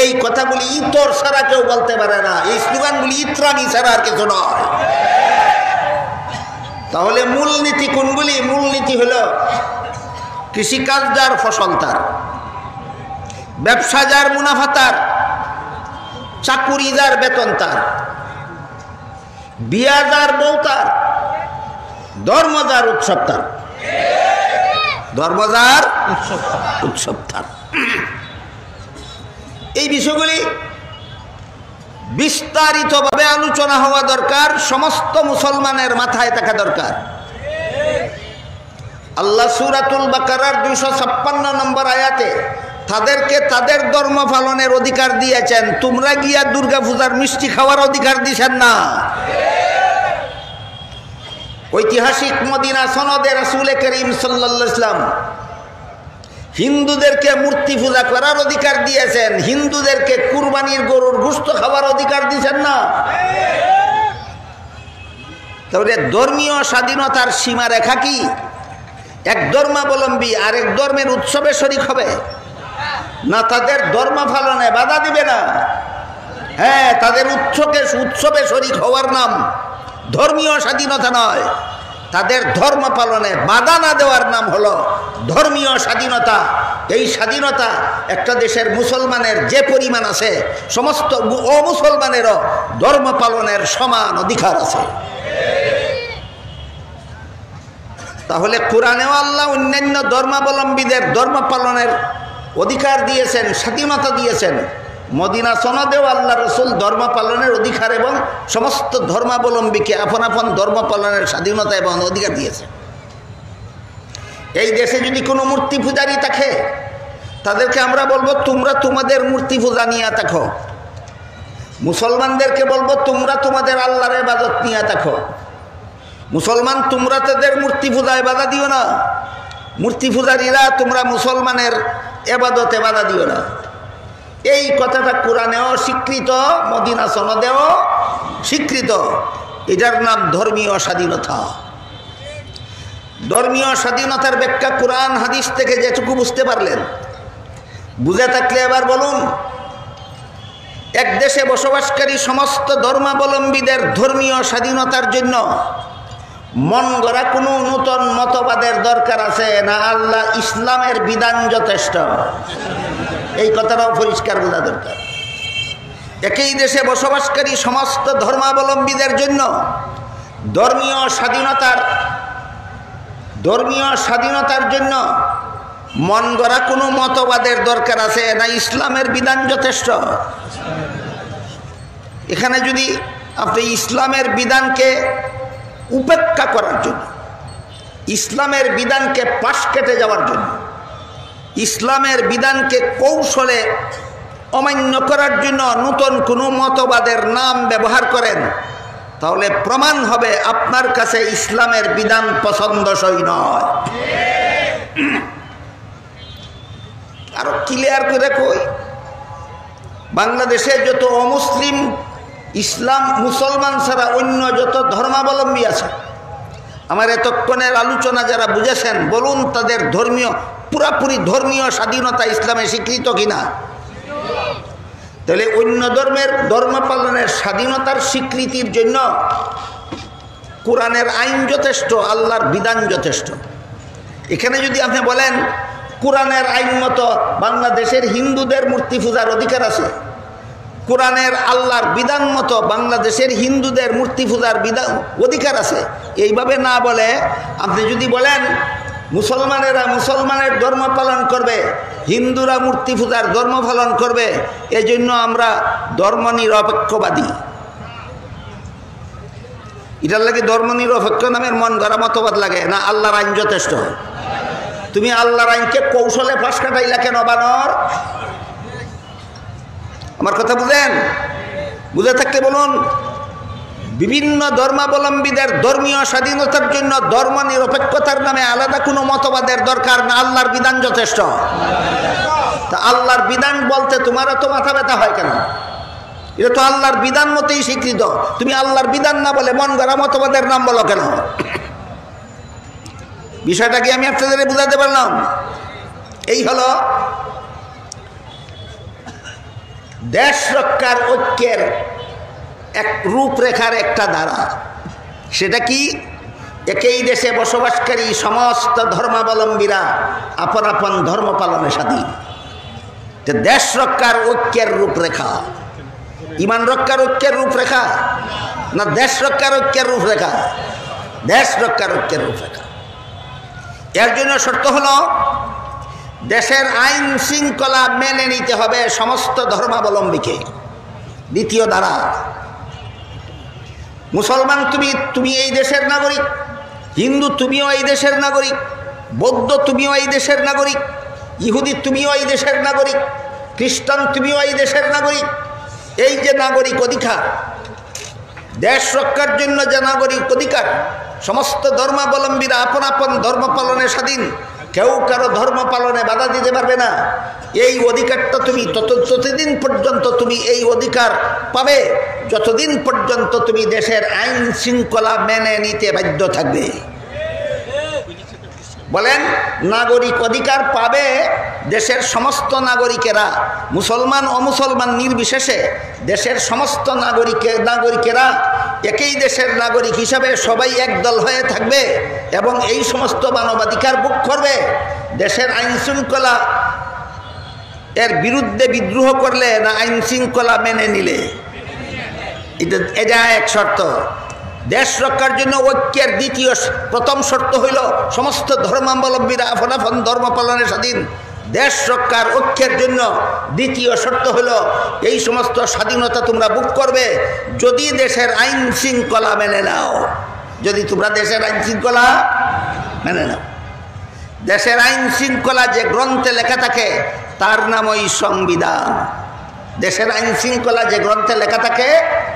এই কথাগুলি ইতর ছাড়া কেউ বলতে পারে না, এই স্লোগানগুলি ইত্রামি ছাড়া আর কিছু নয়। তাহলে মূলনীতি কোনগুলি? মূলনীতি হলো কৃষিকাজ যার ফসল তার, ব্যবসা যার মুনাফা তার, চাকুরি যার বেতন তার, বিয়া যার বউ তার, ধর্ম যার উৎসব তার, ধর্ম যার উৎসব তার। এই বিষয়গুলি বিস্তারিতভাবে আলোচনা হওয়া দরকার, সমস্ত মুসলমানের মাথায় থাকা দরকার। আল্লাহ সূরাতুল বাকারার 256 নম্বর আয়াতে তাদেরকে তাদের ধর্ম পালনের অধিকার দিয়েছেন, তোমরা গিয়া দুর্গা পূজার মিষ্টি খাওয়ার অধিকার দিছেন না। ঐতিহাসিক মদিনা সনদে রাসূল করিম সাল্লাল্লাহু আলাইহি ওয়াসাল্লাম হিন্দুদেরকে মূর্তি পূজা করার অধিকার দিয়েছেন, হিন্দুদেরকে কুরবানির গরুর গোশত খাওয়ার অধিকার দিয়েছেন না। তাহলে ধর্মীয় স্বাধীনতার সীমারেখা কি? এক ধর্মাবলম্বী আরেক ধর্মের উৎসবে শরীক হবে না, তাদের ধর্ম পালনে বাধা দিবে না। হ্যাঁ, তাদের উৎসবে শরীক হওয়ার নাম ধর্মীয় স্বাধীনতা নয়, তাদের ধর্ম পালনে বাধা না দেওয়ার নাম হলো ধর্মীয় স্বাধীনতা। এই স্বাধীনতা একটা দেশের মুসলমানের যে পরিমাণ আছে, সমস্ত অমুসলমানেরও ধর্ম পালনের সমান অধিকার আছে। তাহলে কোরআনেও আল্লাহ অন্যান্য ধর্মাবলম্বীদের ধর্ম পালনের অধিকার দিয়েছেন, স্বাধীনতা দিয়েছেন। মদিনা সনদেও আল্লাহ রসুল ধর্ম পালনের অধিকার এবং সমস্ত ধর্মাবলম্বীকে আপন আপন ধর্ম পালনের স্বাধীনতা এবং অধিকার দিয়েছে। এই দেশে যদি কোনো মূর্তি পূজারী থাকে, তাদেরকে আমরা বলবো তোমরা তোমাদের মূর্তি পূজা নিয়ে থাকো। মুসলমানদেরকে বলবো তোমরা তোমাদের আল্লাহর ইবাদত নিয়ে থাকো। মুসলমান তোমরা তাদের মূর্তি পূজায় বাধা দিও না, মূর্তি পূজারীরা তোমরা মুসলমানের ইবাদতে বাধা দিও না। এই কথাটা কোরআনেও স্বীকৃত, মদিনা সনদেও স্বীকৃত। এটার নাম ধর্মীয় স্বাধীনতা। ধর্মীয় স্বাধীনতার ব্যাখ্যা কোরআন হাদিস থেকে যেটুকু বুঝতে পারলেন, বুঝে থাকলে এবার বলুন, এক দেশে বসবাসকারী সমস্ত ধর্মাবলম্বীদের ধর্মীয় স্বাধীনতার জন্য মন গড়া কোনো নূতন মতবাদের দরকার আছে না আল্লাহ ইসলামের বিধান যথেষ্ট? এই কথাটাও পরিষ্কার বোঝা দরকার। একই দেশে বসবাসকারী সমস্ত ধর্মাবলম্বীদের জন্য ধর্মীয় স্বাধীনতার জন্য মন গড়া কোনো মতবাদের দরকার আছে না ইসলামের বিধান যথেষ্ট? এখানে যদি আপনি ইসলামের বিধানকে উপেক্ষা করার জন্য, ইসলামের বিধানকে পাশ কেটে যাওয়ার জন্য, ইসলামের বিধানকে কৌশলে অমান্য করার জন্য নতুন কোনো মতবাদের নাম ব্যবহার করেন, তাহলে প্রমাণ হবে আপনার কাছে ইসলামের বিধান পছন্দসই নয়। আরো ক্লিয়ার করে কই, বাংলাদেশে যত অমুসলিম ইসলাম মুসলমান ছাড়া অন্য যত ধর্মাবলম্বী আছে, আমার এতক্ষণের আলোচনা যারা বুঝেছেন, বলুন তাদের পুরাপুরি ধর্মীয় স্বাধীনতা ইসলামে স্বীকৃত কিনা? তাহলে অন্য ধর্মের ধর্ম পালনের স্বাধীনতার স্বীকৃতির জন্য কোরআনের আইন যথেষ্ট, আল্লাহর বিধান যথেষ্ট। এখানে যদি আপনি বলেন কোরআনের আইন মতো বাংলাদেশের হিন্দুদের মূর্তি পূজার অধিকার আছে, কোরআনের আল্লাহর বিধান মতো বাংলাদেশের হিন্দুদের মূর্তি পূজার অধিকার আছে, এইভাবে না বলে আপনি যদি বলেন মুসলমানেরা মুসলমানের ধর্ম পালন করবে, হিন্দুরা মূর্তি পূজার ধর্ম পালন করবে, এজন্য আমরা ধর্ম নিরপেক্ষবাদী, এটার লাগে ধর্ম নিরপেক্ষ নামের মন গড়া মতবাদ লাগে না আল্লাহর আইন যথেষ্ট? তুমি আল্লাহর আইনকে কৌশলে ফাঁস কাটাইলা কেন বানর? আমার কথা বুঝেন? বুঝে থাকতে বলুন, বিভিন্ন ধর্মাবলম্বীদের ধর্মীয় স্বাধীনতার জন্য ধর্ম নিরপেক্ষতার নামে আলাদা কোনো মতবাদের দরকার না, আল্লাহর বিধান যথেষ্ট। তা আল্লাহর বিধান বলতে তোমার তো মাথা ব্যথা হয় কেন? এটা তো আল্লাহর বিধান মতেই স্বীকৃত, তুমি আল্লাহর বিধান না বলে মন গড়া মতবাদের নাম বলো কেন? বিষয়টা কি আমি আপনাদের বুঝাতে পারলাম? এই হলো দেশ রক্ষার ঐক্যের এক রূপরেখার একটা ধারা। সেটা কি? একই দেশে বসবাসকারী সমস্ত ধর্মাবলম্বীরা আপন আপন ধর্ম পালনে স্বাধীন। দেশ রক্ষার ঐক্যের রূপরেখা, ইমান রক্ষার ঐক্যের রূপরেখা না দেশ রক্ষার ঐক্যের রূপরেখা? দেশ রক্ষার ঐক্যের রূপরেখা। এর জন্য শর্ত হলো দেশের আইন শৃঙ্খলা মেনে নিতে হবে সমস্ত ধর্মাবলম্বীকে। দ্বিতীয় ধারা। মুসলমান তুমি এই দেশের নাগরিক, হিন্দু তুমিও এই দেশের নাগরিক, বৌদ্ধ তুমিও এই দেশের নাগরিক, ইহুদি তুমিও এই দেশের নাগরিক, খ্রিস্টান তুমিও এই দেশের নাগরিক। এই যে নাগরিক অধিকার, দেশ রক্ষার জন্য যে নাগরিক অধিকার, সমস্ত ধর্মাবলম্বীরা আপন আপন ধর্ম পালনে স্বাধীন, কেউ কারো ধর্ম পালনে বাধা দিতে পারবে না। এই অধিকারটা তুমি ততদিন পর্যন্ত তুমি এই অধিকার পাবে যতদিন পর্যন্ত তুমি দেশের আইন শৃঙ্খলা মেনে নিতে বাধ্য থাকবে। বলেন, নাগরিক অধিকার পাবে দেশের সমস্ত নাগরিকেরা, মুসলমান অমুসলমান নির্বিশেষে দেশের সমস্ত নাগরিকেরা একই দেশের নাগরিক হিসাবে সবাই একদল হয়ে থাকবে এবং এই সমস্ত মানবাধিকার ভোগ করবে। দেশের আইন শৃঙ্খলা এর বিরুদ্ধে বিদ্রোহ করলে না আইন শৃঙ্খলা মেনে নিলে, এটা এক শর্ত। দেশ রক্ষার জন্য ঐক্যের প্রথম শর্ত হইল সমস্ত ধর্মাবলম্বীরা আপন আপন ধর্ম পালনের স্বাধীন। দেশ রক্ষার ঐক্যের জন্য দ্বিতীয় শর্ত হইল এই সমস্ত স্বাধীনতা তোমরা ভোগ করবে যদি দেশের আইন শৃঙ্খলা মেনে নাও। যদি তোমরা দেশের আইন শৃঙ্খলা মেনে নাও। দেশের আইন শৃঙ্খলা যে গ্রন্থে লেখা থাকে তার নামই সংবিধান। দেশের আইন শৃঙ্খলা যে গ্রন্থে লেখা থাকে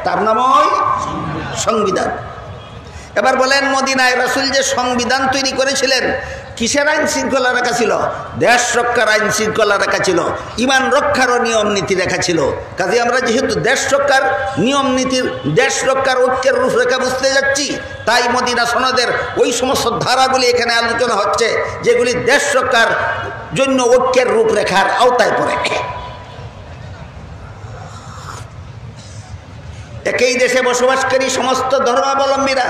তার নামই সংবিধান। এবার বলেন, মদিনায় রাসূল যে সংবিধান তৈরি করেছিলেন কিসের আইন শৃঙ্খলা রাখা ছিল? দেশ রক্ষার আইন শৃঙ্খলা রাখা ছিল, ইমান রক্ষারও নিয়ম নীতি রাখা ছিল। কাজে আমরা যেহেতু দেশ রক্ষার নিয়ম নীতির, দেশ রক্ষার ঐক্যের রূপরেখা বুঝতে যাচ্ছি, তাই মদিনা সনদের ওই সমস্ত ধারাগুলি এখানে আলোচনা হচ্ছে যেগুলি দেশ রক্ষার জন্য ঐক্যের রূপরেখার আওতায় পড়ে। একই দেশে বসবাসকারী সমস্ত ধর্মাবলম্বীরা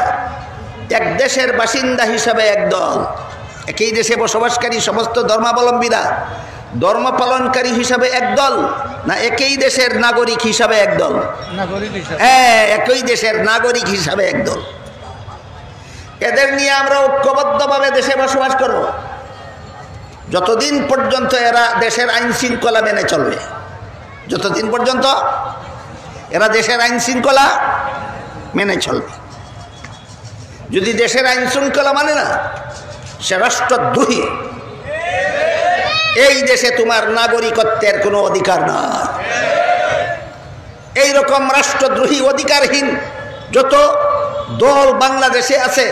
এক দেশের বাসিন্দা হিসাবে একদল। একই দেশে বসবাসকারী সমস্ত ধর্মাবলম্বীরা ধর্ম পালনকারী হিসাবে একদল না একই দেশের নাগরিক হিসাবে একদল? হ্যাঁ, একই দেশের নাগরিক হিসাবে একদল। এদের নিয়ে আমরা ঐক্যবদ্ধভাবে দেশে বসবাস করব যতদিন পর্যন্ত এরা দেশের আইন শৃঙ্খলা মেনে চলবে। যতদিন পর্যন্ত এরা দেশের আইন শৃঙ্খলা মেনে চলবে। যদি দেশের আইন শৃঙ্খলা মানে না, সে রাষ্ট্রদ্রোহী। এই দেশে তোমার নাগরিকত্বের কোনো অধিকার নাই। এইরকম রাষ্ট্রদ্রোহী অধিকারহীন যত দল বাংলাদেশে আছে,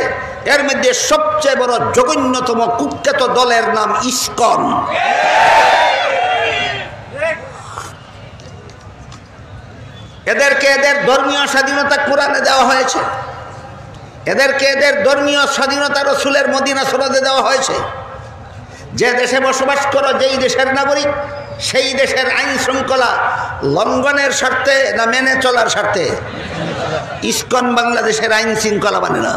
এর মধ্যে সবচেয়ে বড় জঘন্যতম কুখ্যাত দলের নাম ইসকন। এদেরকে এদের ধর্মীয় স্বাধীনতা কোরআনে দেওয়া হয়েছে, এদেরকে এদের ধর্মীয় স্বাধীনতা রাসূলের মদিনা সনদে দেওয়া হয়েছে। যে দেশে বসবাস করো, যেই দেশের নাগরিক, সেই দেশের আইন শৃঙ্খলা লঙ্ঘনের স্বার্থে না মেনে চলার স্বার্থে? ইসকন বাংলাদেশের আইন শৃঙ্খলা মানে না।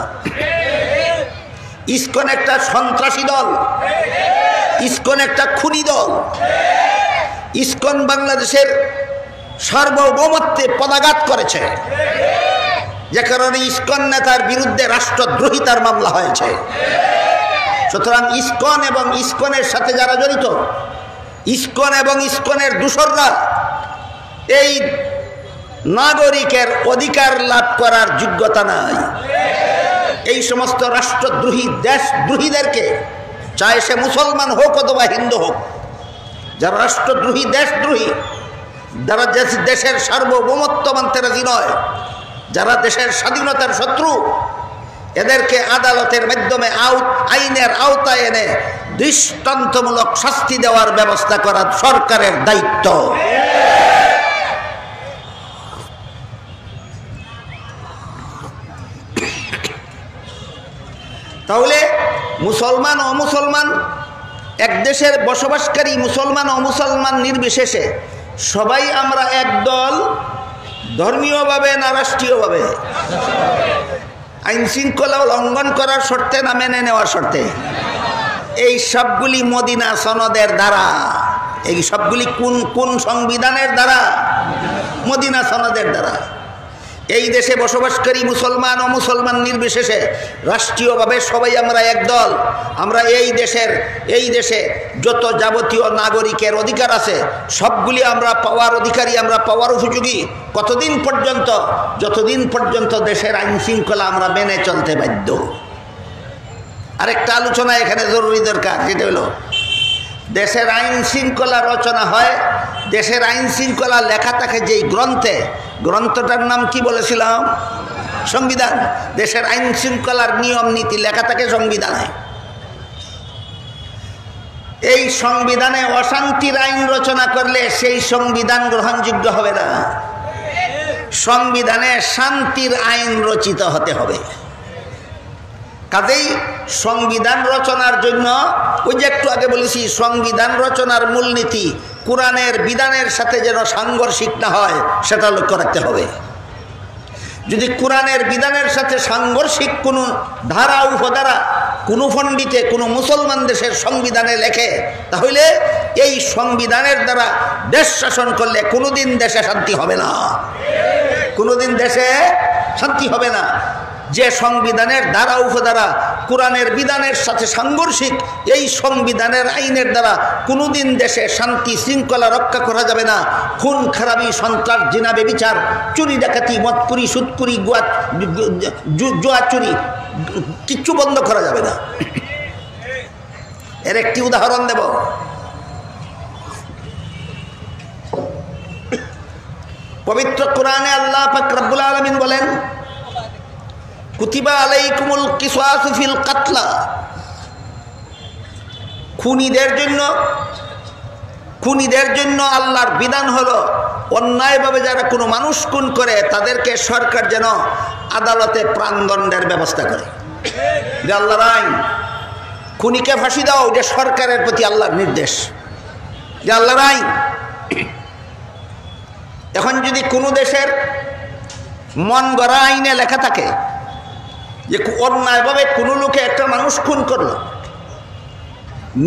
ইসকন একটা সন্ত্রাসী দল, ইসকন একটা খুনি দল। ইসকন বাংলাদেশের সার্বভৌমত্বে পদাঘাত করেছে, যে কারণে ইসকন নেতার বিরুদ্ধে রাষ্ট্রদ্রোহিতার মামলা হয়েছে। সুতরাং ইসকন এবং ইসকনের সাথে যারা জড়িত, ইসকন এবং ইসকনের দূষররা এই নাগরিকের অধিকার লাভ করার যোগ্যতা নাই। এই সমস্ত রাষ্ট্রদ্রোহী দেশদ্রোহীদেরকে, চাहे সে মুসলমান হোক অথবা হিন্দু হোক, যারা রাষ্ট্রদ্রোহী দেশদ্রোহী, যারা দেশের সার্বভৌমত্ব মানতে রাজি নয়, যারা দেশের স্বাধীনতার শত্রু, এদেরকে আদালতের মাধ্যমে আইনের আওতায় এনে দৃষ্টান্তমূলক শাস্তি দেওয়ার ব্যবস্থা করা সরকারের দায়িত্ব। তাহলে মুসলমান ও মুসলমান, এক দেশের বসবাসকারী মুসলমান ও মুসলমান নির্বিশেষে সবাই আমরা একদল, ধর্মীয়ভাবে না রাষ্ট্রীয়ভাবে? আইন শৃঙ্খলা লঙ্ঘন করার শর্তে না মেনে নেওয়ার শর্তে? এই সবগুলি মদিনা সনদের দ্বারা। এই সবগুলি কোন কোন সংবিধানের দ্বারা? মদিনা সনদের দ্বারা। এই দেশে বসবাসকারী মুসলমান ও মুসলমান নির্বিশেষে রাষ্ট্রীয়ভাবে সবাই আমরা একদল। আমরা এই দেশে যত যাবতীয় নাগরিকের অধিকার আছে সবগুলি আমরা পাওয়ার অধিকারী, আমরা পাওয়ার উপযোগী। কতদিন পর্যন্ত? যতদিন পর্যন্ত দেশের আইন শৃঙ্খলা আমরা মেনে চলতে বাধ্য। আরেকটা আলোচনা এখানে জরুরি দরকার, যেটা হলো দেশের আইন শৃঙ্খলা রচনা হয়, দেশের আইন শৃঙ্খলা লেখা থাকে যেই গ্রন্থটার নাম কি বলেছিলাম? সংবিধান। দেশের আইন শৃঙ্খলার নিয়ম নীতি লেখা থাকে সংবিধানে। এই সংবিধানে অশান্তির আইন রচনা করলে সেই সংবিধান গ্রহণযোগ্য হবে না। সংবিধানে শান্তির আইন রচিত হতে হবে। কাজেই সংবিধান রচনার জন্য ওই যে একটু আগে বলেছি, সংবিধান রচনার মূলনীতি কোরআনের বিধানের সাথে যেন সাংঘর্ষিক না হয় সেটা লক্ষ্য রাখতে হবে। যদি কোরআনের বিধানের সাথে সাংঘর্ষিক কোনো ধারা উপধারা কোনো পণ্ডিতে কোনো মুসলমান দেশের সংবিধানে লেখে, তাহলে এই সংবিধানের দ্বারা দেশ শাসন করলে কোনোদিন দেশে শান্তি হবে না, কোনোদিন দেশে শান্তি হবে না। যে সংবিধানের দ্বারা উপধারা কোরআনের বিধানের সাথে সাংঘর্ষিক, এই সংবিধানের আইনের দ্বারা কোনোদিন দেশে শান্তি শৃঙ্খলা রক্ষা করা যাবে না। খুন খারাপি, সন্ত্রাস, জিনা, ব্যভিচার, চুরি ডাকাতি, মদপুরি, সুদপুরি, জুয়া চুরি কিচ্ছু বন্ধ করা যাবে না। এর একটি উদাহরণ দেব। পবিত্র কোরআনে আল্লাহ পাক রব্বুল আলামিন বলেন, কুতিবা আলাইকুমুল কিসাসু ফিল কাতলা। খুনিদের জন্য আল্লাহর বিধান হলো অন্যায়ভাবে যারা কোনো মানুষ খুন করে তাদেরকে সরকার যেন আদালতে প্রাণদণ্ডের ব্যবস্থা করে। এটা আল্লাহর আইন। খুনিকে ফাঁসি দাও, এটা সরকারের প্রতি আল্লাহর নির্দেশ, এটা আল্লাহর আইন। এখন যদি কোনো দেশের মন গড়া আইনে লেখা থাকে যে অন্যায়ভাবে কোনো লোকে একটা মানুষ খুন করলো,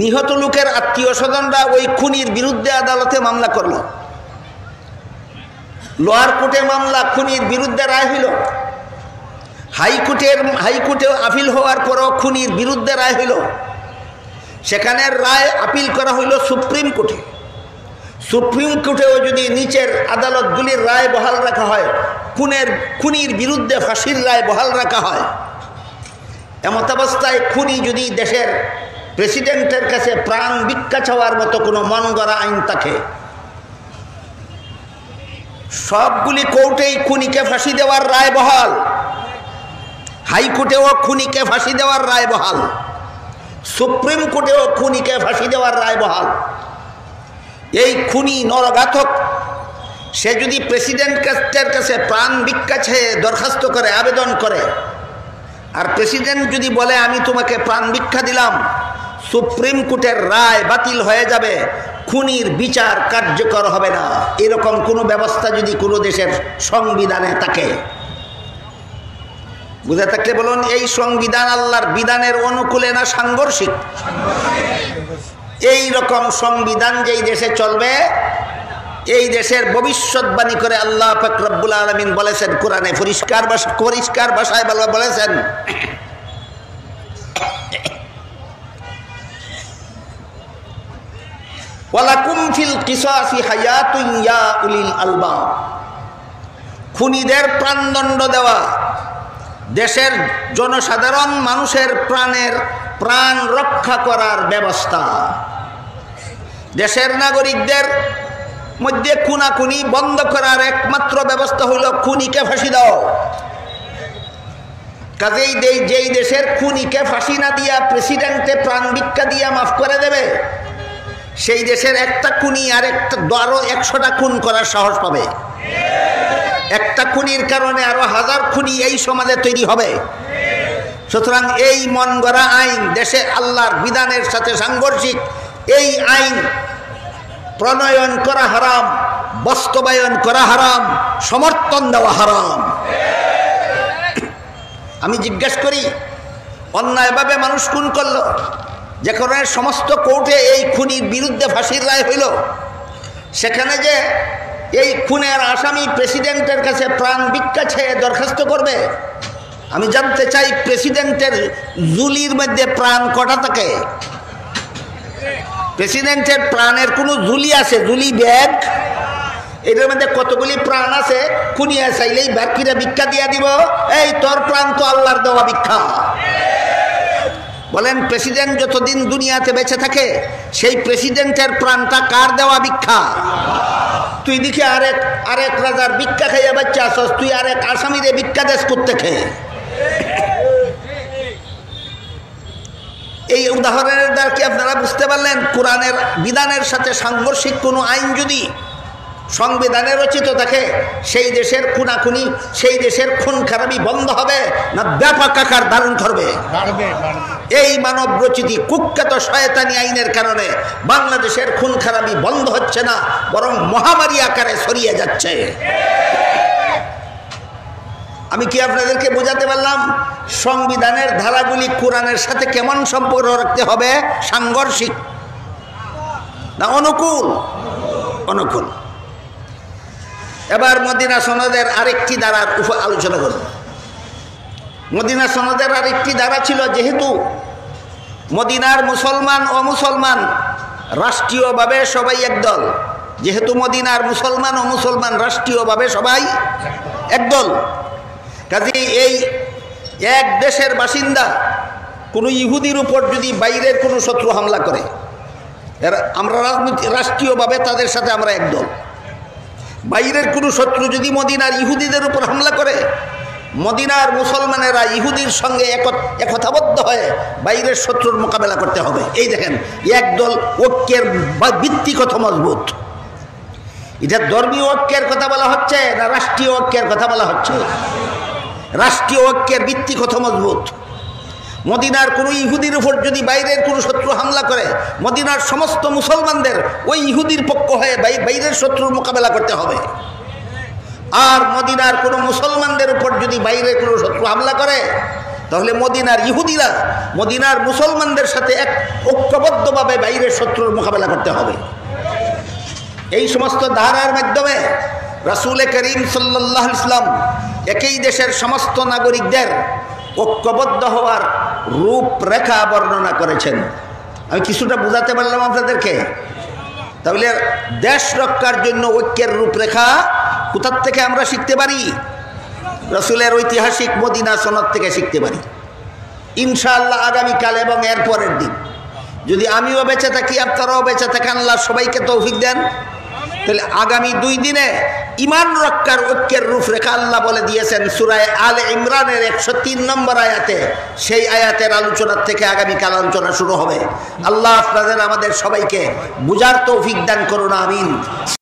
নিহত লোকের আত্মীয় স্বজনরা ওই খুনির বিরুদ্ধে আদালতে মামলা করলো, লোয়ার কোর্টে মামলা খুনির বিরুদ্ধে রায় হইল, হাইকোর্টে আপিল হওয়ার পরও খুনির বিরুদ্ধে রায় হইল, সেখানে রায় আপিল করা হইল সুপ্রিম কোর্টে। সুপ্রিম কোর্টেও যদি নিচের আদালতগুলির রায় বহাল রাখা হয়, খুনির বিরুদ্ধে ফাঁসির রায় বহাল রাখা হয়, এমতাবস্থায় খুনি যদি দেশের প্রেসিডেন্টের কাছে প্রাণ ভিক্ষা চাওয়ার মতো কোনো মন গড়া আইন থাকে, সবগুলি কোর্টেই খুনিকে ফাঁসি দেওয়ার রায় বহাল, হাইকোর্টেও খুনিকে ফাঁসি দেওয়ার রায় বহাল, সুপ্রিম কোর্টেও খুনিকে ফাঁসি দেওয়ার রায় বহাল। এই খুনি নরঘাতক সে যদি প্রেসিডেন্টের কাছে প্রাণ ভিক্ষা চেয়ে দরখাস্ত করে, আবেদন করে, আর প্রেসিডেন্ট যদি বলে আমি তোমাকে প্রাণ ভিক্ষা দিলাম, সুপ্রিম কোর্টের রায় বাতিল হয়ে যাবে, খুনির বিচার কার্যকর হবে না। এরকম কোনো ব্যবস্থা যদি কোনো দেশের সংবিধানে থাকে, বুঝে থাকলে বলুন, এই সংবিধান আল্লাহর বিধানের অনুকূলে না সাংঘর্ষিক? এই রকম সংবিধান যেই দেশে চলবে, এই দেশের ভবিষ্যৎবাণী করে আল্লাহ পাক রব্বুল আলামিন বলেছেন কোরআনে, পরিষ্কার ভাষায় বলেছেন, ওয়ালাকুম ফিল কিসাসি হায়াতুন ইয়া উলিল আলবাব। খুনিদের প্রাণদণ্ড দেওয়া দেশের জনসাধারণ মানুষের প্রাণ রক্ষা করার ব্যবস্থা। দেশের নাগরিকদের মধ্যে খুনাখুনি বন্ধ করার একমাত্র ব্যবস্থা হইল খুনিকে ফাঁসি দাও। কাজেই যেই দেশের খুনিকে ফাঁসি না দিয়া প্রেসিডেন্টে প্রাণ ভিক্ষা দিয়া মাফ করে দেবে, সেই দেশের একটা খুনি আরো 100টা খুন করার সাহস পাবে। একটা খুনির কারণে আরো 1000 খুনি এই সমাজে তৈরি হবে। সুতরাং এই মন গড়া আইন দেশে আল্লাহর বিধানের সাথে সাংঘর্ষিক, এই আইন প্রণয়ন করা হারাম, বাস্তবায়ন করা হারাম, সমর্থন দেওয়া হারাম। আমি জিজ্ঞেস করি, অন্যায়ভাবে মানুষ খুন করলো, যেখানে সমস্ত কোর্টে এই খুনির বিরুদ্ধে ফাঁসির রায় হইল, সেখানে যে এই খুনের আসামি প্রেসিডেন্টের কাছে প্রাণ ভিক্ষা চেয়ে দরখাস্ত করবে? আমি জানতে চাই প্রেসিডেন্টের জুলির মধ্যে প্রাণ কটা থাকে? প্রেসিডেন্টের প্রাণের কোনো জুলি আছে? জুলি ব্যাগ, এটার মধ্যে কতগুলি প্রাণ আছে? খুনিয়া চাইলেই বাকিরা ভিক্ষা দিয়া দিব। এই তোর প্রাণ তো আল্লাহর দেওয়া ভিক্ষা। বলেন, প্রেসিডেন্ট যতদিন দুনিয়াতে বেঁচে থাকে সেই প্রেসিডেন্টের প্রাণটা কার দেওয়া ভিক্ষা? তুই দেখে আরেক রাজার ভিক্ষা খাইয়া বাচ্চা আসস, তুই আরেক আসামিরে ভিক্ষা দেশ করতে খেয়ে। এই উদাহরণের দ্বারা কি আপনারা বুঝতে পারলেন কোরআনের বিধানের সাথে সাংঘর্ষিক কোনো আইন যদি সংবিধানে রচিত থাকে, সেই দেশের খুনাখুনি, সেই দেশের খুন খারাপি বন্ধ হবে না ব্যাপক আকার ধারণ করবে? এই মানব রচিত কুখ্যাত শয়তানি আইনের কারণে বাংলাদেশের খুন খারাপি বন্ধ হচ্ছে না, বরং মহামারী আকারে ছড়িয়ে যাচ্ছে। আমি কি আপনাদেরকে বোঝাতে পারলাম সংবিধানের ধারাগুলি কোরআনের সাথে কেমন সম্পর্ক রাখতে হবে? সাংঘর্ষিক না অনুকূল? অনুকূল। এবার মদিনা সনদের আরেকটি ধারার উপর আলোচনা করব। মদিনা সনদের আরেকটি ধারা ছিল, যেহেতু মদিনার মুসলমান ও মুসলমান রাষ্ট্রীয়ভাবে সবাই একদল, যেহেতু মদিনার মুসলমান ও মুসলমান রাষ্ট্রীয়ভাবে সবাই একদল, কাজেই এই এক দেশের বাসিন্দা কোনো ইহুদির উপর যদি বাইরের কোনো শত্রু হামলা করে, আমরা রাষ্ট্রীয়ভাবে তাদের সাথে আমরা একদল। বাইরের কোনো শত্রু যদি মদিনার ইহুদিদের উপর হামলা করে, মদিনার মুসলমানেরা ইহুদির সঙ্গে একতাবদ্ধ হয়ে বাইরের শত্রুর মোকাবেলা করতে হবে। এই দেখেন, একদল ঐক্যের ভিত্তি কত মজবুত। এটা ধর্মীয় ঐক্যের কথা বলা হচ্ছে না রাষ্ট্রীয় ঐক্যের কথা বলা হচ্ছে? রাষ্ট্রীয় ঐক্যের ভিত্তি কত মজবুত। মদিনার কোনো ইহুদির উপর যদি বাইরের কোনো শত্রু হামলা করে, মদিনার সমস্ত মুসলমানদের ওই ইহুদির পক্ষ হয়ে বাইরের শত্রুর মোকাবেলা করতে হবে। আর মদিনার কোনো মুসলমানদের উপর যদি বাইরের কোনো শত্রু হামলা করে, তাহলে মদিনার ইহুদিরা মদিনার মুসলমানদের সাথে এক ঐক্যবদ্ধভাবে বাইরের শত্রুর মোকাবেলা করতে হবে। এই সমস্ত ধারার মাধ্যমে রাসূল করিম সাল্লাল্লাহু আলাইহি ওয়াসাল্লাম একই দেশের সমস্ত নাগরিকদের ঐক্যবদ্ধ হওয়ার রূপরেখা বর্ণনা করেছেন। আমি কিছুটা বুঝাতে পারলাম আপনাদেরকে? তাহলে দেশ রক্ষার জন্য ঐক্যের রূপরেখা কোথার থেকে আমরা শিখতে পারি? রাসূলের ঐতিহাসিক মদিনা সনদ থেকে শিখতে পারি। ইনশাআল্লাহ আগামীকাল এবং এর পরের দিন যদি আমিও বেঁচে থাকি, আপনারাও বেঁচে থাকেন, আল্লাহ সবাইকে তৌফিক দেন, তাহলে আগামী 2 দিনে ইমান রক্ষার ঐক্যের রূপরেখা আল্লাহ বলে দিয়েছেন সূরা আলে ইমরানের 103 নম্বর আয়াতে। সেই আয়াতের আলোচনার থেকে আগামীকাল আলোচনা শুরু হবে। আল্লাহ আপনাদের আমাদের সবাইকে বুঝার তৌফিক দান করুন, আমিন।